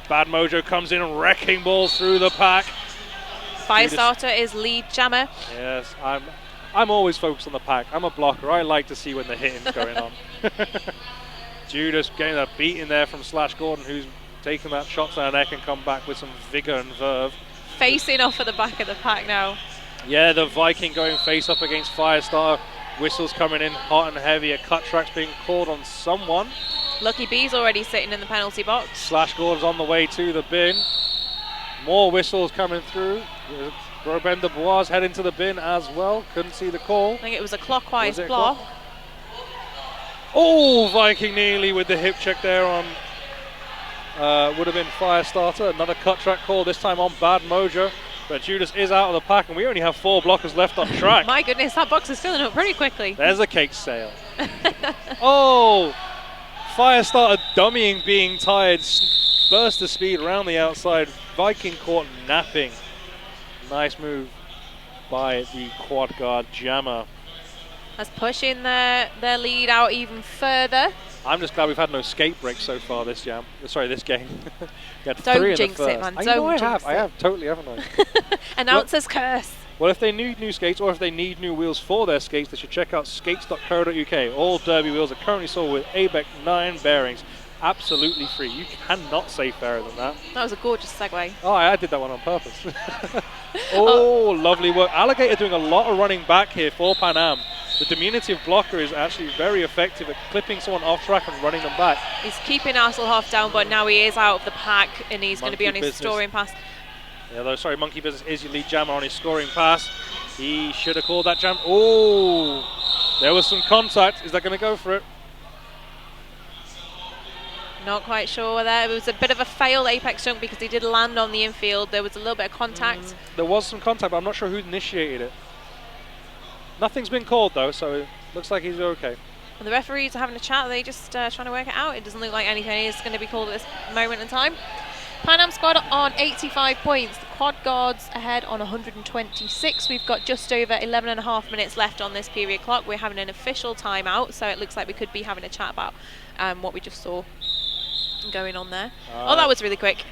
Bad Mojo comes in and wrecking balls through the pack. Firestarter is lead jammer. Yes, I'm always focused on the pack. I'm a blocker. I like to see when the hitting's going on. Judas getting a beat in there from Slash Gordon, who's taken that shot to the neck and come back with some vigor and verve. Facing off at the back of the pack now. Yeah, the Viking going face up against Firestar. Whistles coming in hot and heavy. A cut track's being called on someone. Lucky B's already sitting in the penalty box. Slash Gordon's on the way to the bin. More whistles coming through. Robin de Bois heading to the bin as well. Couldn't see the call. I think it was a clockwise block. Oh, Viking nearly with the hip check there on would have been Firestarter. Another cut track call, this time on Bad Mojo. But Judas is out of the pack and we only have 4 blockers left on track. My goodness, that box is filling up pretty quickly. There's a cake sale. Oh, Firestarter dummying, being tired. Burst of speed around the outside. Viking caught napping. Nice move by the quad guard jammer. That's pushing their lead out even further. I'm just glad we've had no skate breaks so far this game. Don't jinx it, man. I have totally, haven't I? Announcer's curse. Well, if they need new skates or if they need new wheels for their skates, they should check out skates.co.uk. All derby wheels are currently sold with ABEC 9 bearings. Absolutely free. You cannot say fairer than that. That was a gorgeous segue. Oh, I did that one on purpose. Oh, lovely work. Alligator doing a lot of running back here for Panam. The diminutive blocker is actually very effective at clipping someone off track and running them back. He's keeping Hasselhoff down, but now he is out of the pack, and he's going to be on his Business. scoring pass. Yeah, though, sorry, Monkey Business is your lead jammer on his scoring pass. He should have called that jam. Oh, there was some contact. Is that going to go for it? Not quite sure there. It was a bit of a failed apex jump because he did land on the infield. There was a little bit of contact. There was some contact, but I'm not sure who initiated it. Nothing's been called though, so it looks like he's okay. And the referees are having a chat. They're just trying to work it out. It doesn't look like anything is going to be called at this moment in time. Panam squad on 85 points. The quad guards ahead on 126. We've got just over 11.5 minutes left on this period clock. We're having an official timeout, so it looks like we could be having a chat about what we just saw going on there. Oh, that was really quick.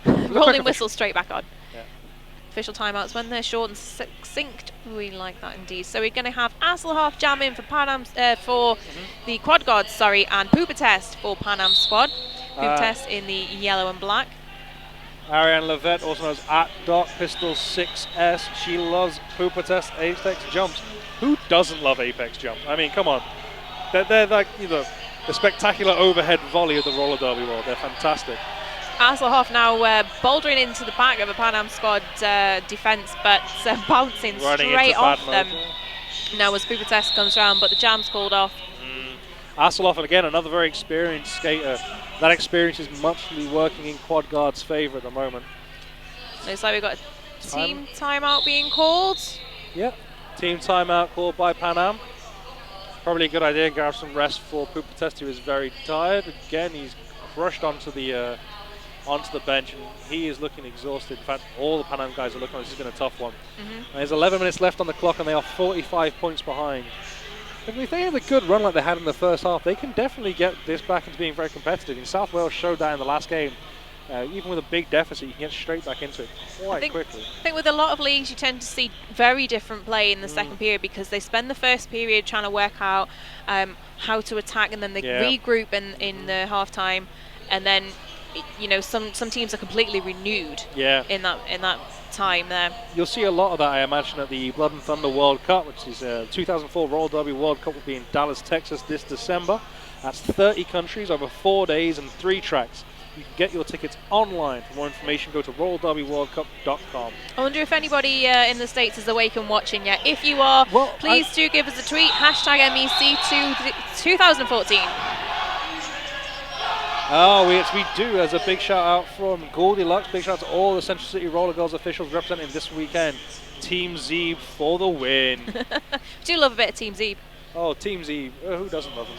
Rolling whistle straight back on. Yeah. Official timeouts when they're short and succinct. We like that indeed. So we're going to have Hasselhoff jamming for Panam for the quad guards, sorry, and Pooper Test for Panam squad. Pooper Test in the yellow and black. Ariane Levette, also known as at Doc Pistol 6S. She loves Pooper Test Apex jumps. Who doesn't love Apex jump? I mean, come on. They're like, you know, the spectacular overhead volley of the roller derby world. They're fantastic. Hasselhoff now bouldering into the back of a Panam squad defence, but bouncing straight off them. Now as Pooper Test comes round, but the jam's called off. Hasselhoff, and again, another very experienced skater. That experience is muchly working in quad guard's favour at the moment. Looks like we've got a team timeout being called. Yep, team timeout called by Panam. Probably a good idea to grab some rest for Pooper Test, who is very tired. Again, he's crushed onto the bench, and he is looking exhausted. In fact, all the Panam guys are looking like this has been a tough one. There's 11 minutes left on the clock, and they are 45 points behind. If they have a good run like they had in the first half, they can definitely get this back into being very competitive. And South Wales showed that in the last game. Even with a big deficit, you can get straight back into it quite quickly. I think with a lot of leagues, you tend to see very different play in the second period because they spend the first period trying to work out how to attack, and then they regroup in the half time, and then you know some teams are completely renewed in that time there. You'll see a lot of that, I imagine, at the Blood and Thunder World Cup, which is 2004 Roller Derby World Cup, will be in Dallas, Texas this December. That's 30 countries over 4 days and 3 tracks. You can get your tickets online. For more information, go to rollerderbyworldcup.com. I wonder if anybody in the States is awake and watching yet. If you are, please do give us a tweet, hashtag MEC2014. Oh, we do. There's a big shout out from Goldilocks. Big shout out to all the Central City Roller Girls officials representing this weekend. Team Zeeb for the win. Do love a bit of Team Zeeb. Oh, Team Zeeb. Who doesn't love them?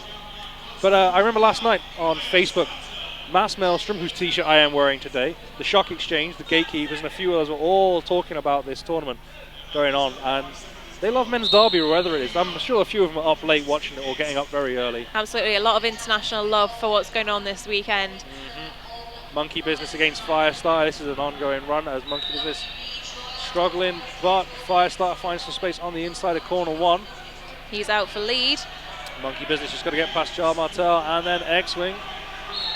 But I remember last night on Facebook, Mass Maelstrom, whose t-shirt I am wearing today, the Shock Exchange, the Gatekeepers, and a few others were all talking about this tournament going on. And they love men's derby, or whether it is. I'm sure a few of them are up late watching it or getting up very early. Absolutely, a lot of international love for what's going on this weekend. Monkey Business against Firestar. This is an ongoing run as Monkey Business struggling, but Firestar finds some space on the inside of corner 1. He's out for lead. Monkey Business just got to get past Jar Martel and then X-Wing.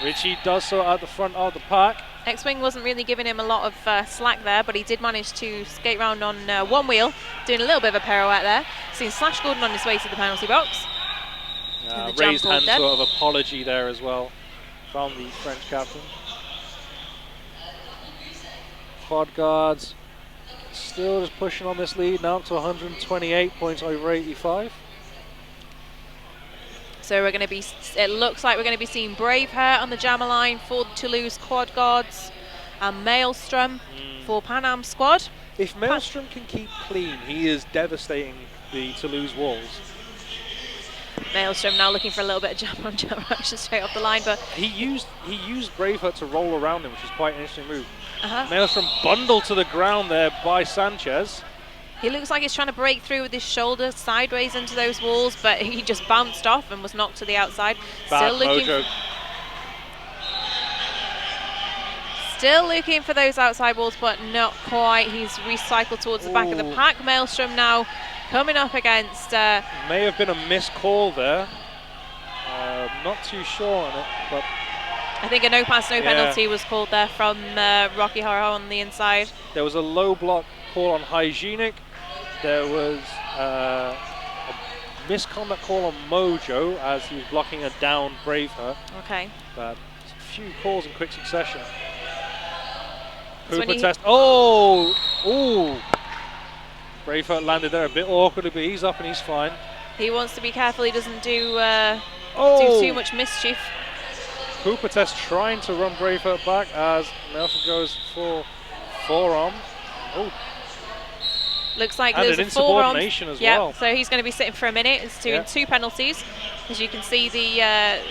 Richie does so at the front of the pack. X-Wing wasn't really giving him a lot of slack there, but he did manage to skate round on one wheel, doing a little bit of a pirouette there. Seeing Slash Gordon on his way to the penalty box. Raised hand sort of apology there as well from the French captain. Quad guards still just pushing on this lead now up to 128 points over 85. So we're going to be, it looks like we're going to be seeing Braveheart on the jammer line for the Toulouse quad guards, and Maelstrom for Panam squad. If Maelstrom can keep clean, he is devastating the Toulouse walls. Maelstrom now looking for a little bit of jammer on jammer action straight off the line, but he used Braveheart to roll around him, which is quite an interesting move. Maelstrom bundled to the ground there by Sanchez. He looks like he's trying to break through with his shoulder sideways into those walls, but he just bounced off and was knocked to the outside. Still looking for those outside walls, but not quite. He's recycled towards the back of the pack. Maelstrom now coming up against... May have been a missed call there. Not too sure on it, but... I think a no pass, no penalty was called there from Rocky Horror on the inside. There was a low block call on Hygienic. There was a misconduct call on Mojo as he was blocking a down Braveheart. Okay. But a few calls in quick succession. So Cooper test. Oh! Ooh! Braveheart landed there a bit awkwardly, but he's up and he's fine. He wants to be careful he doesn't do too much mischief. Cooper test trying to run Braveheart back as Nelson goes for forearm. Oh! Looks like and there's an a forearm. as yeah, well. So he's going to be sitting for a minute. It's doing 2 penalties. As you can see, the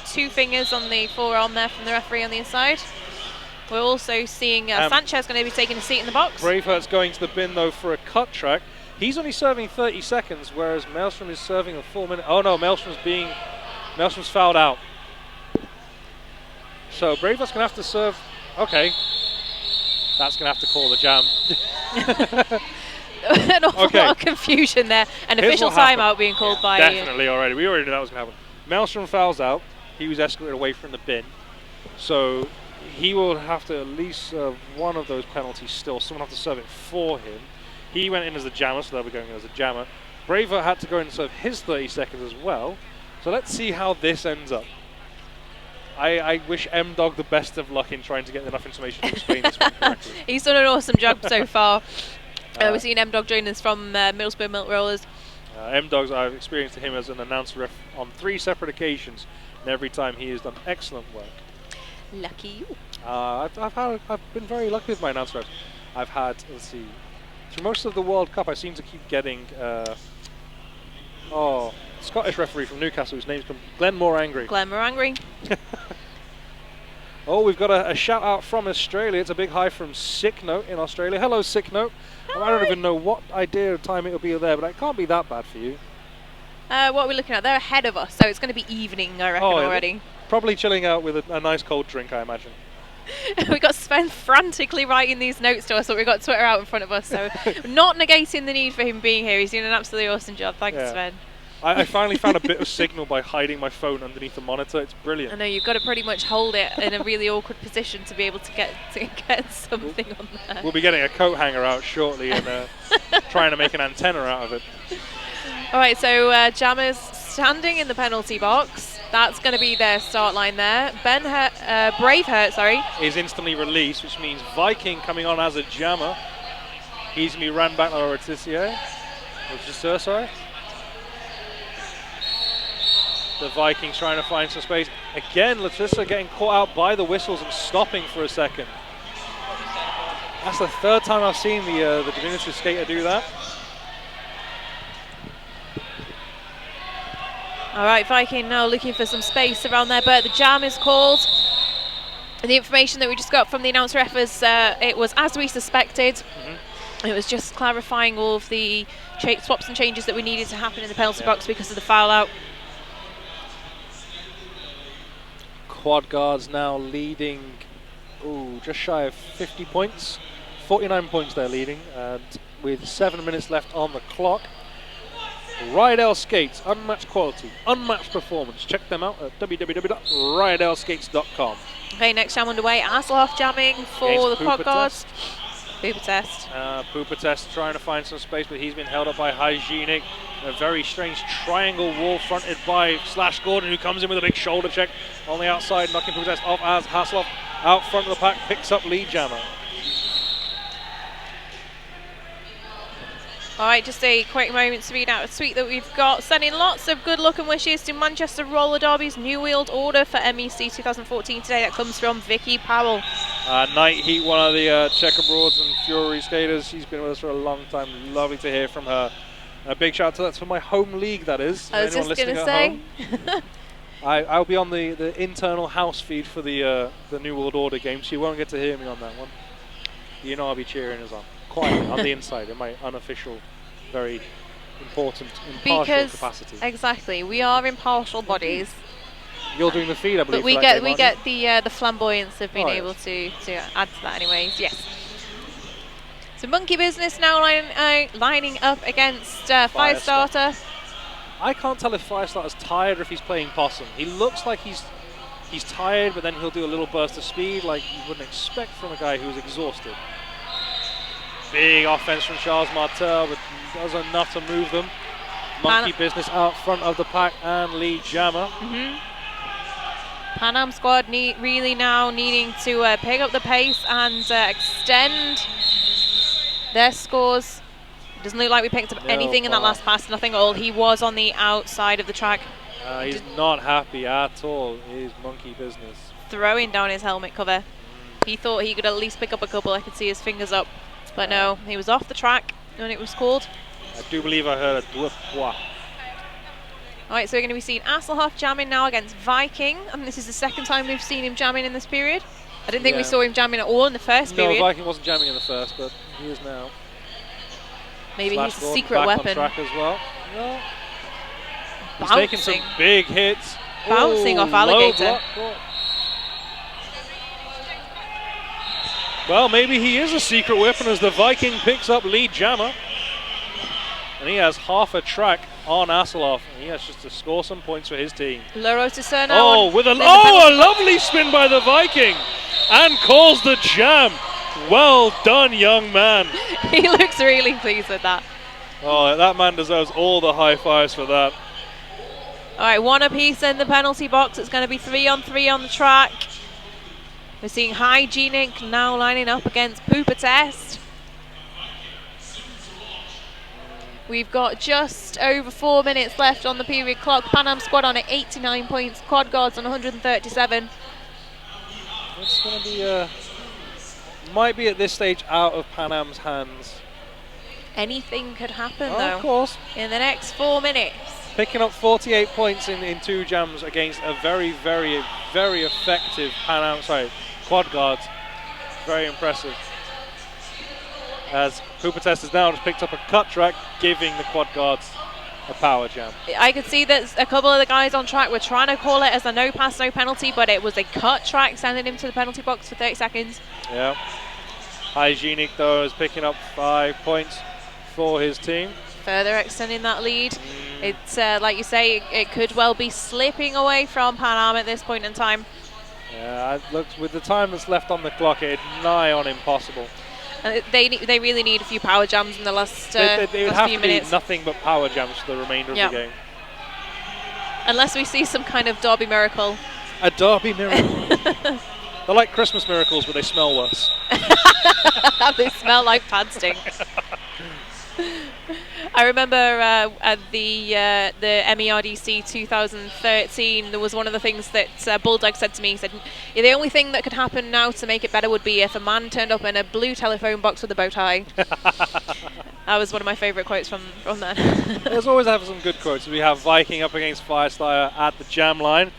2 fingers on the forearm there from the referee on the inside. We're also seeing Sanchez going to be taking a seat in the box. Braveheart's going to the bin though for a cut track. He's only serving 30 seconds, whereas Maelstrom is serving a full minute. Oh no, Maelstrom's fouled out. So Braveheart's going to have to serve. Okay, that's going to have to call the jam. An awful lot of confusion there. An official timeout being called by... Definitely already. We already knew that was going to happen. Maelstrom fouls out. He was escorted away from the bin. So he will have to at least serve one of those penalties still. Someone will have to serve it for him. He went in as a jammer, so they'll be going in as a jammer. Braveheart had to go in and serve his 30 seconds as well. So let's see how this ends up. I wish M-Dog the best of luck in trying to get enough information to explain this one correctly. He's done an awesome job so far. We've seen M-Dog join us from Middlesbrough Milk Rollers. M-Dog's, I've experienced him as an announcer ref on 3 separate occasions, and every time he has done excellent work. Lucky you. I've been very lucky with my announcer refs. I've had, let's see, through most of the World Cup, I seem to keep getting, Scottish referee from Newcastle, whose name's Glenn Morangry. Glenn Morangry. Oh, we've got a shout out from Australia. It's a big hi from Sick Note in Australia. Hello, Sick Note. I don't even know what idea of time it'll be there, but it can't be that bad for you. What are we looking at? They're ahead of us, so it's going to be evening, I reckon, already. Probably chilling out with a nice cold drink, I imagine. We got Sven frantically writing these notes to us, but we've got Twitter out in front of us, so not negating the need for him being here. He's doing an absolutely awesome job. Thanks, Sven. I finally found a bit of signal by hiding my phone underneath the monitor. It's brilliant. I know, you've got to pretty much hold it in a really awkward position to be able to get something on there. We'll be getting a coat hanger out shortly and trying to make an antenna out of it. All right, so Jammers standing in the penalty box. That's going to be their start line there. Braveheart, is instantly released, which means Viking coming on as a jammer. He's going to be ran back by Letizia. Sorry. The Vikings trying to find some space. Again, Letizia getting caught out by the whistles and stopping for a second. That's the 3rd time I've seen the Divinity skater do that. All right, Viking now looking for some space around there, but the jam is called. And the information that we just got from the announcer ref was it was as we suspected. It was just clarifying all of the swaps and changes that we needed to happen in the penalty box because of the foul out. Quad guards now leading, just shy of 50 points. 49 points they're leading, and with 7 minutes left on the clock. Rydell Skates, unmatched quality, unmatched performance. Check them out at www.rydellskates.com. Okay, next jam underway. Hasselhoff jamming for the quad guards. Pooper test. Pooper test trying to find some space, but he's been held up by Hygienic. A very strange triangle wall fronted by Slash Gordon, who comes in with a big shoulder check on the outside, knocking Pooper test off as Hasselhoff out front of the pack picks up lead jammer. All right, just a quick moment to read out a tweet that we've got. Sending lots of good luck and wishes to Manchester Roller Derby's New Wheeled Order for MEC 2014 today. That comes from Vicky Powell. Night Heat, one of the Checkerboards and Fury skaters. She's been with us for a long time. Lovely to hear from her. A big shout out to that's for my home league, that is. I was just going to say. I'll be on the internal house feed for the New World Order game, so you won't get to hear me on that one. You know I'll be cheering us on. Quietly, on the inside, in my unofficial, very important, impartial capacity. Exactly, we are impartial bodies. You're doing the feed, I believe. But we get the flamboyance of being able to add to that, anyways. Yes. So Monkey Business now lining up against Firestarter. I can't tell if Firestarter's tired or if he's playing possum. He looks like he's tired, but then he'll do a little burst of speed, like you wouldn't expect from a guy who's exhausted. Big offense from Charles Martel, but does enough to move them. Monkey Business out front of the pack and Lee Jammer. Panam squad really now needing to pick up the pace and extend their scores. It doesn't look like we picked up anything in that last pass, nothing at all. He was on the outside of the track. He's not happy at all. He's Monkey Business. Throwing down his helmet cover. He thought he could at least pick up a couple. I could see his fingers up. But no, he was off the track when it was called. I do believe I heard a deux pois. Alright, so we're going to be seeing Asselhoff jamming now against Viking. And this is the second time we've seen him jamming in this period. I didn't think we saw him jamming at all in the first period. No, Viking wasn't jamming in the first, but he is now. Maybe Slash he's a secret weapon. On track as well. No. He's Bouncing. taking some big hits. Bouncing off Alligator. Well, maybe he is a secret weapon as the Viking picks up Lee Jammer. And he has half a track on Asselhoff. And he has just to score some points for his team. Loro to Cerno. Oh, with a lovely spin by the Viking. And calls the jam. Well done, young man. He looks really pleased with that. Oh, that man deserves all the high fives for that. All right, one apiece in the penalty box. It's going to be 3-on-3 on the track. We're seeing Hygienic now lining up against Pooper Test. We've got just over 4 minutes left on the period clock. Panam squad on at 89 points. Quad Guards on 137. It's going to be might be at this stage out of Panam's hands. Anything could happen though. Of course. In the next 4 minutes. Picking up 48 points in 2 jams against a very, very, very effective Quad Guards. Very impressive. As Pooper Test has now just picked up a cut track, giving the Quad Guards a power jam. I could see that a couple of the guys on track were trying to call it as a no pass, no penalty, but it was a cut track, sending him to the penalty box for 30 seconds. Yeah. Hygienic, though, is picking up 5 points for his team. Further extending that lead. It's, like you say, it could well be slipping away from Panam at this point in time. Yeah, it looks, with the time that's left on the clock, it's nigh on impossible. They really need a few power jams in the last, it would have few to minutes. be nothing but power jams for the remainder of the game. Unless we see some kind of Derby miracle. A Derby miracle. They're like Christmas miracles, but they smell worse. They smell like pad stink. I remember at the MERDC 2013, there was one of the things that Bulldog said to me. He said, the only thing that could happen now to make it better would be if a man turned up in a blue telephone box with a bow tie. That was one of my favourite quotes from that. There's always have some good quotes. We have Viking up against Firestyle at the jam line.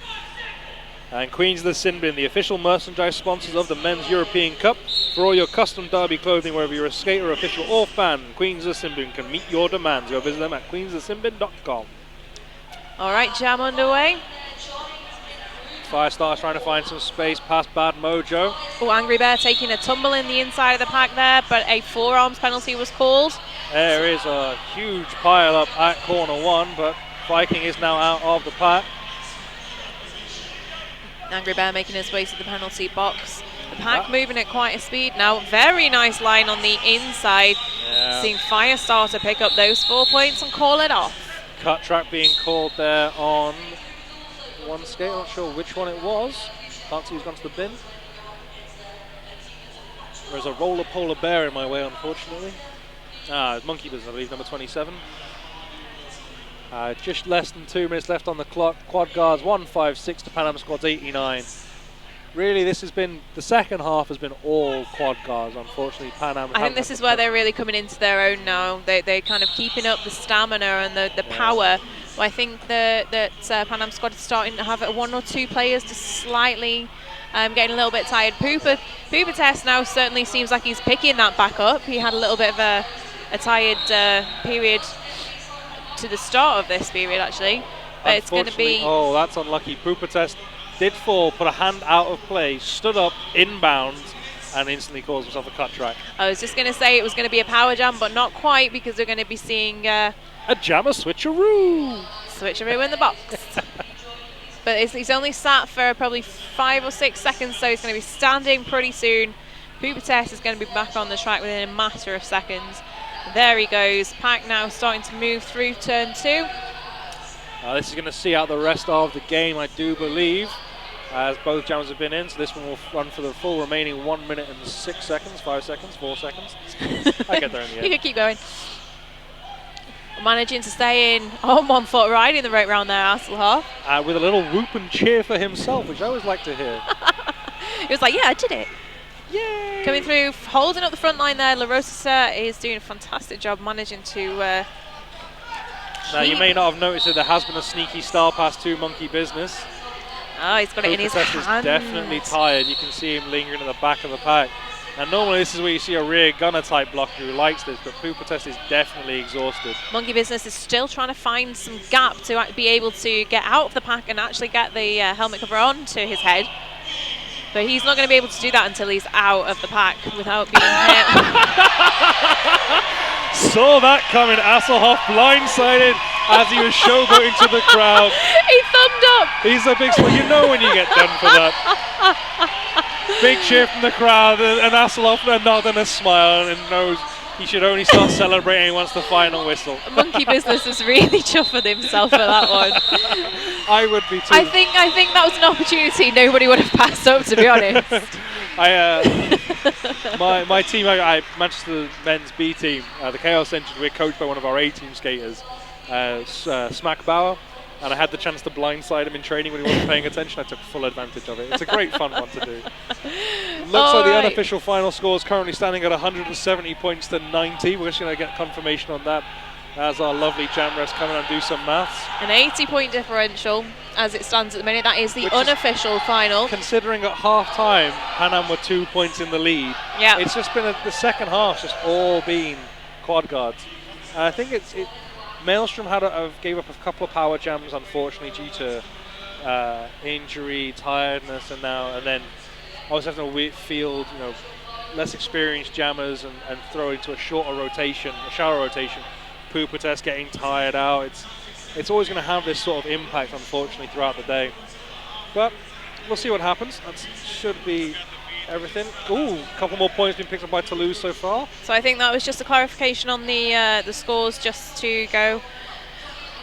And Queens of the Sin Bin, the official merchandise sponsors of the Men's European Cup. For all your custom derby clothing, whether you're a skater, official or fan, Queens of the Sin Bin can meet your demands. Go visit them at queensofthesinbin.com. All right, jam underway. Firestar's trying to find some space past Bad Mojo. Oh, Angry Bear taking a tumble in the inside of the pack there, but a forearms penalty was called. There is a huge pile up at corner 1, but Viking is now out of the pack. Angry Bear making his way to the penalty box. The pack moving at quite a speed now. Very nice line on the inside. Yeah. Seeing Firestar pick up those 4 points and call it off. Cut track being called there on one skate. Not sure which one it was. Can't see who's gone to the bin. There's a roller polar bear in my way, unfortunately. It's Monkey Business, I believe, number 27. Just less than 2 minutes left on the clock. Quad Guards 156 to Panam Squad's 89. Really, this has been, the second half has been all Quad Guards, unfortunately. Panam. I think this is where they're really coming into their own now. They're kind of keeping up the stamina and the power. Well, I think that Panam Squad is starting to have 1 or 2 players just slightly getting a little bit tired. Pooper Test now certainly seems like he's picking that back up. He had a little bit of a tired period to the start of this period, actually, but it's going to be... Oh, that's unlucky. Pooper Test did fall, put a hand out of play, stood up inbounds, and instantly caused himself a cut track. I was just going to say it was going to be a power jam, but not quite, because we're going to be seeing... a jammer switcheroo! Switcheroo in the box. But he's only sat for probably 5 or 6 seconds, so he's going to be standing pretty soon. Pooper Test is going to be back on the track within a matter of seconds. There he goes. Pack now starting to move through turn 2. This is going to see out the rest of the game, I do believe, as both jammers have been in. So this one will run for the full remaining 1 minute and 6 seconds, 5 seconds, 4 seconds. I get there in the end. You can keep going. Managing to stay in on 1 foot, riding the rope round there, Hasselhoff. With a little whoop and cheer for himself, which I always like to hear. He was like, yeah, I did it. Yay! Coming through, holding up the front line there. La Rosa is doing a fantastic job managing to now, you may not have noticed that there has been a sneaky star pass to Monkey Business. Oh, he's got it in his hand. Is definitely tired. You can see him lingering at the back of the pack. And normally this is where you see a rear gunner type blocker who likes this, but Poopa is definitely exhausted. Monkey Business is still trying to find some gap to be able to get out of the pack and actually get the helmet cover onto his head. But he's not going to be able to do that until he's out of the pack without being hit. Saw that coming. Hasselhoff blindsided as he was showboating to the crowd. He thumbed up. He's a big smile. You know when you get done for that. Big cheer from the crowd, and Hasselhoff a nod and a smile, and knows he should only start celebrating once the final whistle. Monkey Business is really chuffed with himself for that one. I would be too. I think that was an opportunity nobody would have passed up, to be honest. My team, I Manchester men's B team, the Chaos Engine, we're coached by one of our A-team skaters, Smack Bauer, and I had the chance to blindside him in training when he wasn't paying attention. I took full advantage of it. It's a great fun one to do. Looks like the unofficial final score is currently standing at 170 points to 90. We're just going to get confirmation on that as our lovely jam refs come in and do some maths. An 80-point differential as it stands at the minute. That is the unofficial final. Considering at half-time, Panam were 2 points in the lead. Yeah. It's just been the second half just all been quad guards. I think Maelstrom gave up a couple of power jams, unfortunately, due to injury, tiredness, and then obviously having a field, less experienced jammers and throw into a shorter rotation, a shallow rotation. Poopa test getting tired out. It's always going to have this sort of impact, unfortunately, throughout the day. But we'll see what happens. That should be everything. Ooh, a couple more points being picked up by Toulouse so far. So I think that was just a clarification on the scores, just to go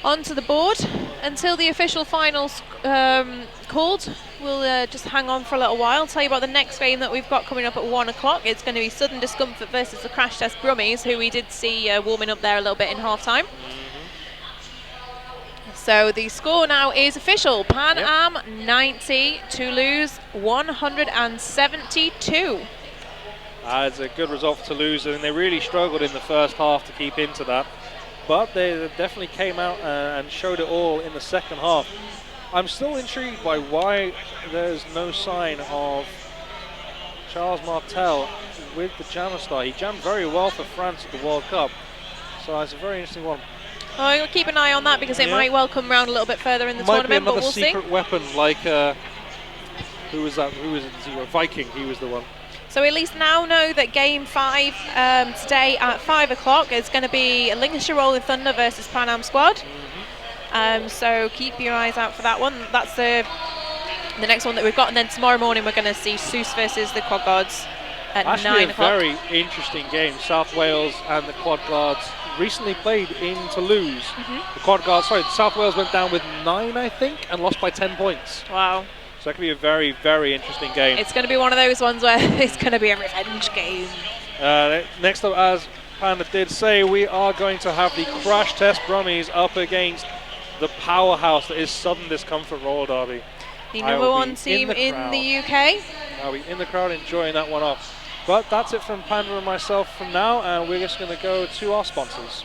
onto the board until the official finals called. We'll just hang on for a little while. Tell you about the next game that we've got coming up at 1 o'clock. It's going to be Southern Discomfort versus the Crash Test Brummies, who we did see warming up there a little bit in half-time. So the score now is official. Pan Am 90, Toulouse 172. It's a good result for Toulouse, and they really struggled in the first half to keep into that. But they definitely came out and showed it all in the second half. I'm still intrigued by why there's no sign of Charles Martel with the jammer star. He jammed very well for France at the World Cup, so it's a very interesting one. I'm going to keep an eye on that because it might well come round a little bit further in the tournament, but we'll see. Might be another secret weapon, like who was that? Who was it? Viking. He was the one. So we at least now know that Game 5 today at 5 o'clock is going to be Lincolnshire Rolling Thunder versus Pan Am Squad. So keep your eyes out for that one. That's the next one that we've got, and then tomorrow morning we're going to see Seuss versus the Quad Guards at 9 o'clock. Actually, a very interesting game. South Wales and the Quad Guards recently played in Toulouse. South Wales went down with 9, I think, and lost by 10 points. Wow. So that could be a very, very interesting game. It's going to be one of those ones where it's going to be a revenge game. Next up, as Panda did say, we are going to have the Crash Test Brummies up against the powerhouse that is Southern Discomfort Roller Derby. The number 1 team in the UK. I'll be in the crowd enjoying that one off. But that's it from Panda and myself from now, and we're just going to go to our sponsors.